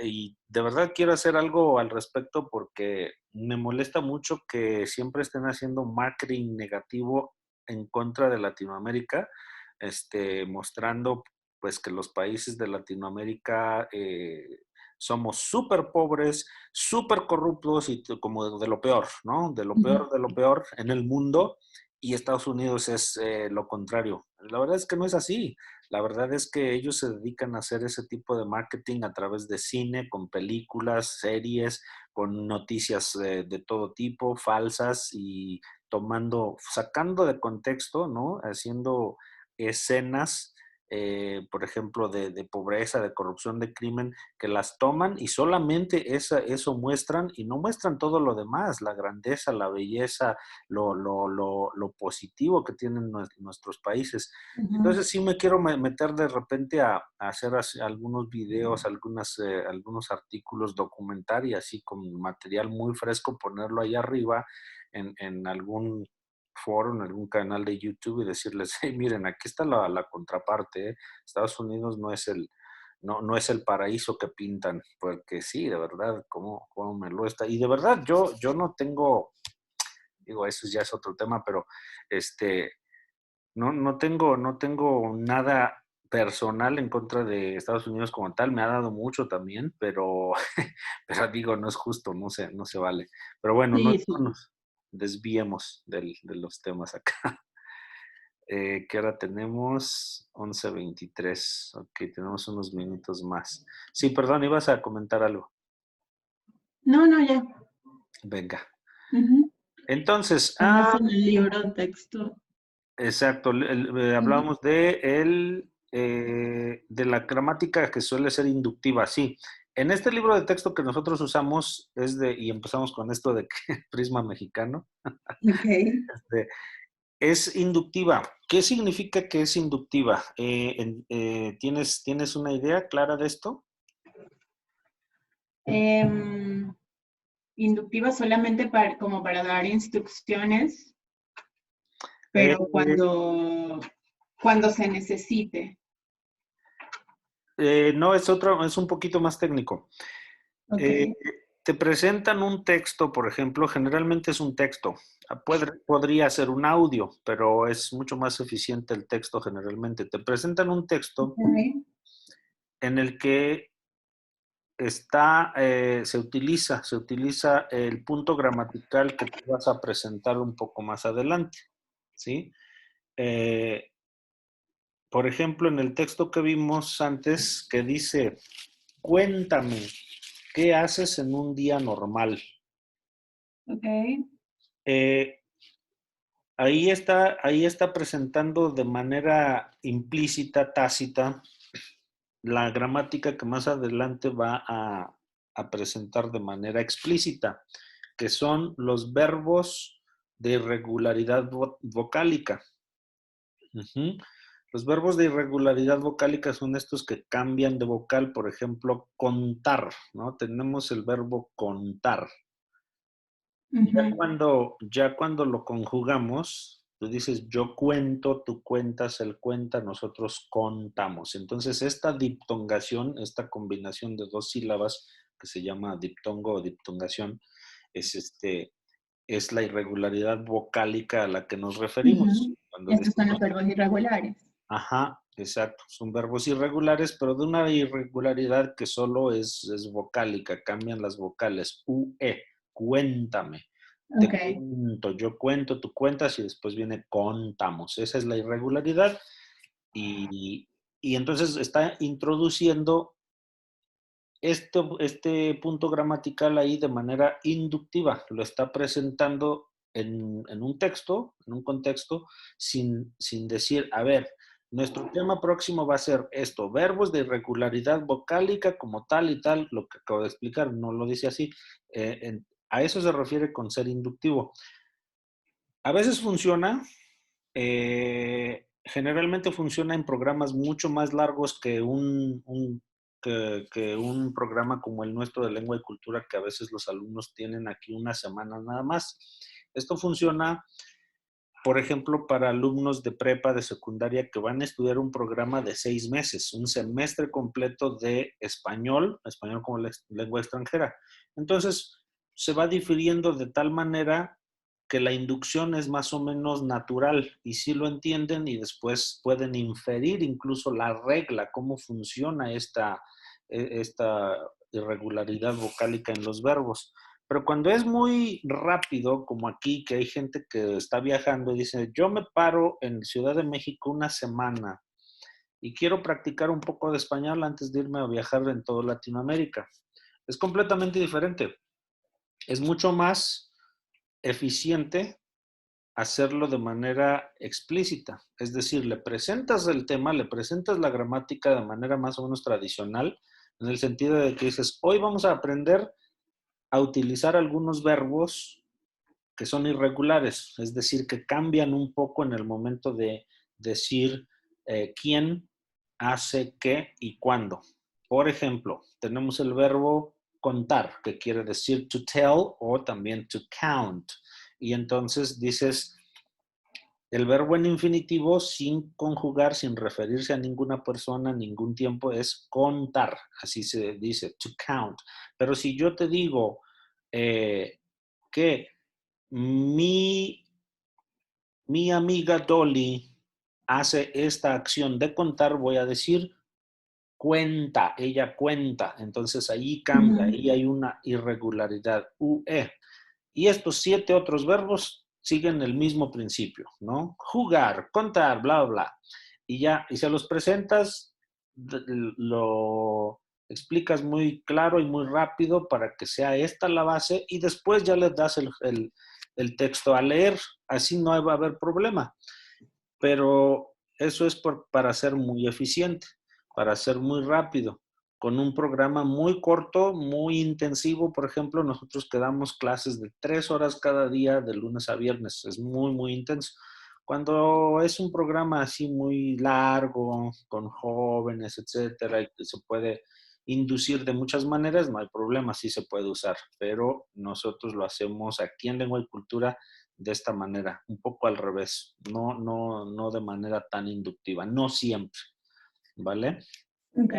y de verdad quiero hacer algo al respecto porque me molesta mucho que siempre estén haciendo marketing negativo en contra de Latinoamérica, mostrando pues que los países de Latinoamérica somos súper pobres, súper corruptos y como de lo peor, ¿no? Ujú. De lo peor en el mundo, y Estados Unidos es lo contrario. La verdad es que no es así. La verdad es que ellos se dedican a hacer ese tipo de marketing a través de cine, con películas, series, con noticias de todo tipo, falsas y sacando de contexto, ¿no? Haciendo escenas, por ejemplo, de pobreza, de corrupción, de crimen, que las toman y solamente eso muestran y no muestran todo lo demás, la grandeza, la belleza, lo positivo que tienen nuestros países. Ujú. Entonces sí me quiero meter de repente a hacer algunos videos, algunos artículos, documentar y así con material muy fresco, ponerlo ahí arriba en algún foro, en algún canal de YouTube y decirles, hey, miren, aquí está la contraparte, ¿eh? Estados Unidos no es el paraíso que pintan, porque sí, de verdad, cómo me lo está. Y de verdad, yo no tengo, digo, eso ya es otro tema, pero este, no tengo nada personal en contra de Estados Unidos como tal, me ha dado mucho también, pero, pero digo, no es justo, no se vale. Pero bueno, Sí, no sí. nos desviemos de los temas acá. ¿Qué hora tenemos? 11:23. Ok, tenemos unos minutos más. Sí, perdón, ibas a comentar algo. No, no, ya. Venga. Ujú. Entonces, Estamos en el libro texto. exacto, Ujú. hablábamos de la gramática que suele ser inductiva, sí. En este libro de texto que nosotros usamos y empezamos con esto de que prisma mexicano, Ok. este, es inductiva. ¿Qué significa que es inductiva? ¿Tienes una idea clara de esto? Em, Inductiva solamente como para dar instrucciones, Eh, pero cuando se necesite. no, es un poquito más técnico. Ok. Eh, Te presentan un texto, por ejemplo, generalmente es un texto. Podría ser un audio, pero es mucho más eficiente el texto generalmente. Te presentan un texto Ok. en el que se utiliza el punto gramatical que tú vas a presentar un poco más adelante, ¿sí? Eh, por ejemplo, en el texto que vimos antes, que dice, cuéntame, ¿qué haces en un día normal? Ok. Eh, ahí está presentando de manera implícita, tácita, la gramática que más adelante va a presentar de manera explícita, que son los verbos de irregularidad vocálica. Ujú. Los verbos de irregularidad vocálica son estos que cambian de vocal, por ejemplo, contar, ¿no? Tenemos el verbo contar. Ujú. Ya cuando lo conjugamos, tú dices yo cuento, tú cuentas, él cuenta, nosotros contamos. Entonces, esta diptongación, esta combinación de dos sílabas que se llama diptongo o diptongación, es es la irregularidad vocálica a la que nos referimos. Ujú. Cuando Estos son los decimos, verbos irregulares. ajá, exacto, son verbos irregulares, pero de una irregularidad que solo es vocálica, cambian las vocales. Cuéntame. Te Ok. cuento, yo cuento, tú cuentas y después viene contamos. Esa es la irregularidad y, y entonces está introduciendo este punto gramatical ahí de manera inductiva. Lo está presentando en un texto, en un contexto, sin decir, a ver, nuestro tema próximo va a ser esto, verbos de irregularidad vocálica como tal y tal, lo que acabo de explicar, no lo dice así. A eso se refiere con ser inductivo. A veces funciona, generalmente funciona en programas mucho más largos que un programa como el nuestro de lengua y cultura, que a veces los alumnos tienen aquí una semana nada más. Esto funciona, por ejemplo, para alumnos de prepa, de secundaria, que van a estudiar un programa de 6 meses, un semestre completo de español, español como lengua extranjera. Entonces, se va difiriendo de tal manera que la inducción es más o menos natural y sí lo entienden y después pueden inferir incluso la regla, cómo funciona esta irregularidad vocálica en los verbos. Pero cuando es muy rápido, como aquí, que hay gente que está viajando y dice, yo me paro en Ciudad de México una semana y quiero practicar un poco de español antes de irme a viajar en toda Latinoamérica. Es completamente diferente. Es mucho más eficiente hacerlo de manera explícita. Es decir, le presentas el tema, le presentas la gramática de manera más o menos tradicional, en el sentido de que dices, hoy vamos a aprender a utilizar algunos verbos que son irregulares, es decir, que cambian un poco en el momento de decir quién hace qué y cuándo. Por ejemplo, tenemos el verbo contar, que quiere decir to tell o también to count. Y entonces dices el verbo en infinitivo sin conjugar, sin referirse a ninguna persona, ningún tiempo, es contar, así se dice, to count. Pero si yo te digo que mi, mi amiga Dolly hace esta acción de contar, voy a decir cuenta, ella cuenta. Entonces ahí cambia, Ujú. ahí hay una irregularidad, UE. Y estos 7 otros verbos siguen el mismo principio, ¿no? Jugar, contar, bla, bla, bla. Y ya, y se los presentas, lo explicas muy claro y muy rápido para que sea esta la base y después ya les das el texto a leer, así no va a haber problema. Pero eso es para ser muy eficiente, para ser muy rápido. Con un programa muy corto, muy intensivo, por ejemplo, nosotros que damos clases de 3 horas cada día, de lunes a viernes, es muy, muy intenso. Cuando es un programa así muy largo, con jóvenes, etcétera, y que se puede inducir de muchas maneras, no hay problema, sí se puede usar, pero nosotros lo hacemos aquí en Lengua y Cultura de esta manera, un poco al revés, no de manera tan inductiva, no siempre, ¿vale? Ok.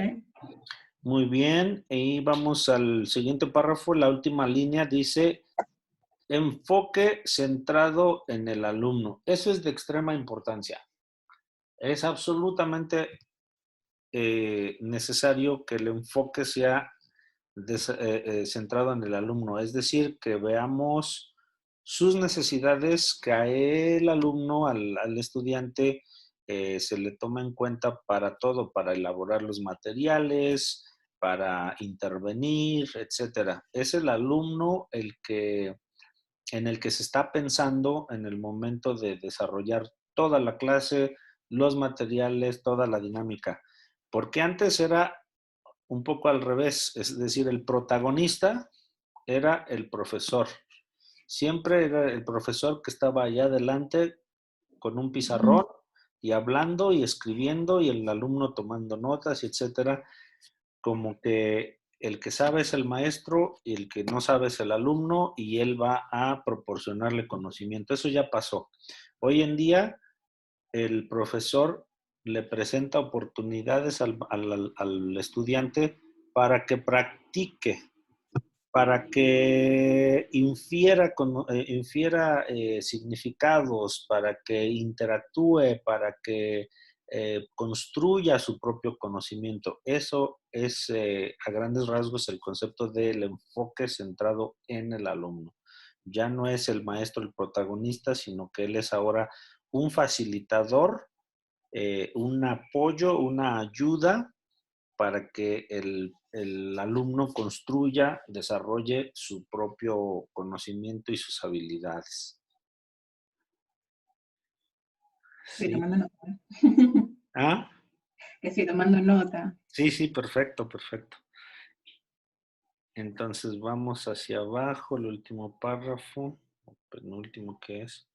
Muy bien, y vamos al siguiente párrafo, la última línea dice, enfoque centrado en el alumno. Eso es de extrema importancia. Es absolutamente necesario que el enfoque sea centrado en el alumno, es decir, que veamos sus necesidades, que a el alumno, al estudiante, se le toma en cuenta para todo, para elaborar los materiales, para intervenir, etcétera. Es el alumno en el que se está pensando en el momento de desarrollar toda la clase, los materiales, toda la dinámica. Porque antes era un poco al revés, es decir, el protagonista era el profesor. Siempre era el profesor que estaba allá adelante con un pizarrón y hablando y escribiendo y el alumno tomando notas, etcétera. Como que el sabe es el maestro y el que no sabe es el alumno y él va a proporcionarle conocimiento. Eso ya pasó. Hoy en día el profesor le presenta oportunidades al estudiante para que practique, para que infiera significados, para que interactúe, para que construya su propio conocimiento. Eso es a grandes rasgos el concepto del enfoque centrado en el alumno. Ya no es el maestro el protagonista, sino que él es ahora un facilitador, un apoyo, una ayuda para que el alumno construya, desarrolle su propio conocimiento y sus habilidades. Estoy Sí. tomando nota. ¿Ah? Que estoy tomando nota. Sí, sí, perfecto, perfecto. Entonces vamos hacia abajo, el último párrafo, o penúltimo que es.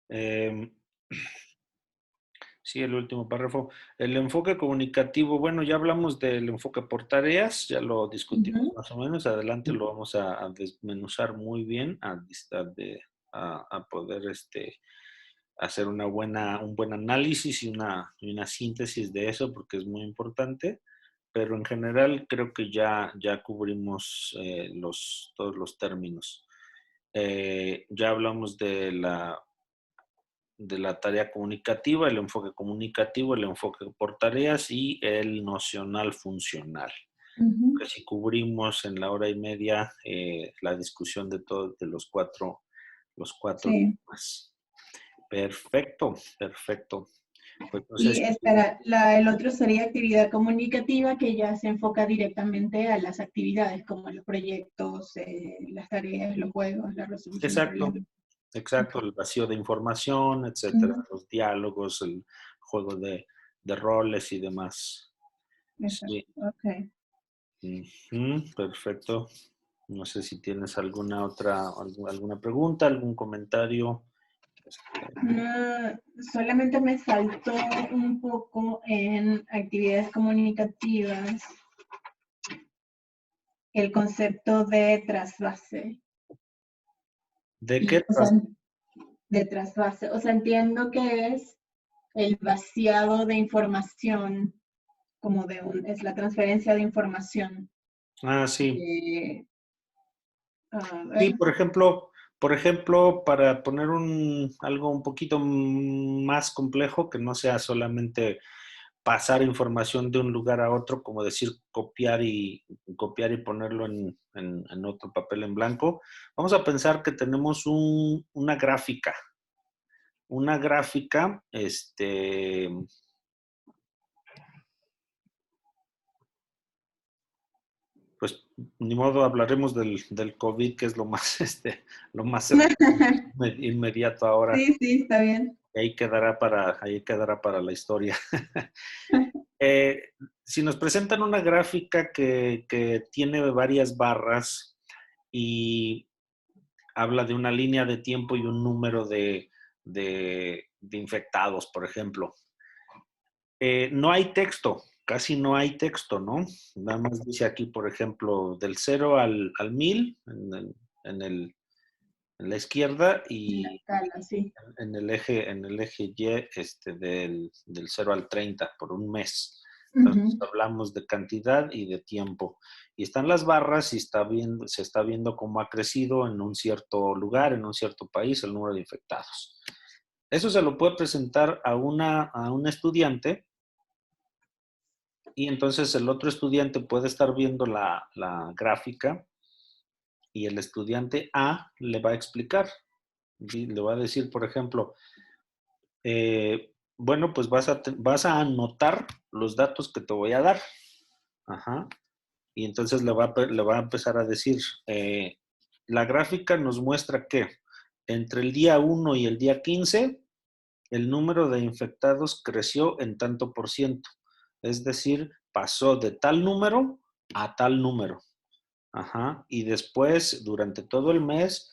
Eh, Sí, el último párrafo. El enfoque comunicativo, bueno, ya hablamos del enfoque por tareas, ya lo discutimos más o menos. Adelante lo vamos a desmenuzar muy bien, a poder hacer un buen análisis y una síntesis de eso, porque es muy importante. Pero en general creo que ya cubrimos todos los términos. Ya hablamos de la tarea comunicativa, el enfoque comunicativo, el enfoque por tareas y el nocional funcional. Que si cubrimos en la hora y media la discusión de todos de los cuatro Sí. temas. Perfecto, perfecto. Pues no sé Y si... espera, el otro sería actividad comunicativa que ya se enfoca directamente a las actividades como los proyectos, las tareas, los juegos, la resolución de Exacto, problemas. exacto, Okay. el vacío de información, etcétera, Ujú. los diálogos, el juego de roles y demás. Exacto. Sí. Okay. Ujú, perfecto. No sé si tienes alguna pregunta, algún comentario. Solamente me faltó un poco en actividades comunicativas el concepto de trasvase. ¿De qué? Y, o sea, de trasvase. O sea, entiendo que es el vaciado de información, como es la transferencia de información. Ah, sí. De, a Sí, ver, por ejemplo, para poner algo un poquito más complejo, que no sea solamente pasar información de un lugar a otro, como decir copiar y ponerlo en otro papel en blanco. Vamos a pensar que tenemos una gráfica. Una gráfica, pues ni modo, hablaremos del COVID, que es lo más, lo más inmediato ahora. Sí, sí, está bien. Ahí quedará para la historia. Si nos presentan una gráfica que tiene varias barras y habla de una línea de tiempo y un número de infectados, por ejemplo. No hay texto, casi no hay texto, ¿no? Nada más dice aquí, por ejemplo, del 0 al 1000 en la izquierda En la y escala, sí. en el eje Y del 0 al 30 por un mes. Entonces Ujú. hablamos de cantidad y de tiempo. Y están las barras y se está viendo cómo ha crecido en un cierto lugar, en un cierto país, el número de infectados. Eso se lo puede presentar a un estudiante y entonces el otro estudiante puede estar viendo la gráfica y el estudiante A le va a explicar. Le va a decir, por ejemplo, bueno, pues vas a anotar los datos que te voy a dar. Ajá. Y entonces le va a empezar a decir, la gráfica nos muestra que entre el día 1 y el día 15, el número de infectados creció en tanto por ciento. Es decir, pasó de tal número a tal número. Ajá. Y después, durante todo el mes,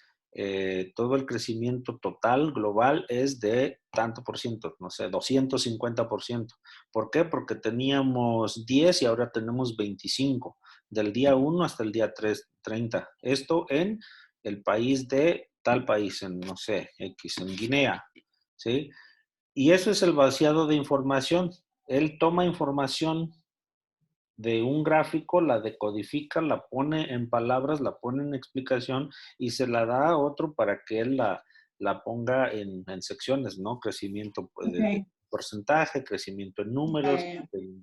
todo el crecimiento total global es de tanto por ciento, no sé, 250%. ¿Por qué? Porque teníamos 10 y ahora tenemos 25, del día 1 hasta el día 30. Esto en el país de tal país, en, no sé, X, en Guinea, ¿sí? Y eso es el vaciado de información. Él toma información de un gráfico, la decodifica, la pone en palabras, la pone en explicación y se la da a otro para que él la ponga en secciones, ¿no? Crecimiento pues, de Ok. porcentaje, crecimiento en números,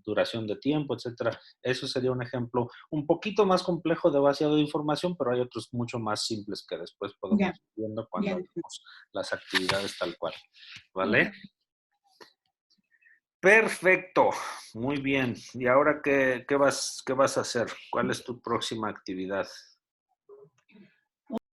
duración de tiempo, etcétera. Eso sería un ejemplo un poquito más complejo de vaciado de información, pero hay otros mucho más simples que después podemos Ya, ir viendo ya. cuando hagamos las actividades tal cual. ¿Vale? Ok. Perfecto, muy bien. ¿Y ahora qué vas a hacer? ¿Cuál es tu próxima actividad?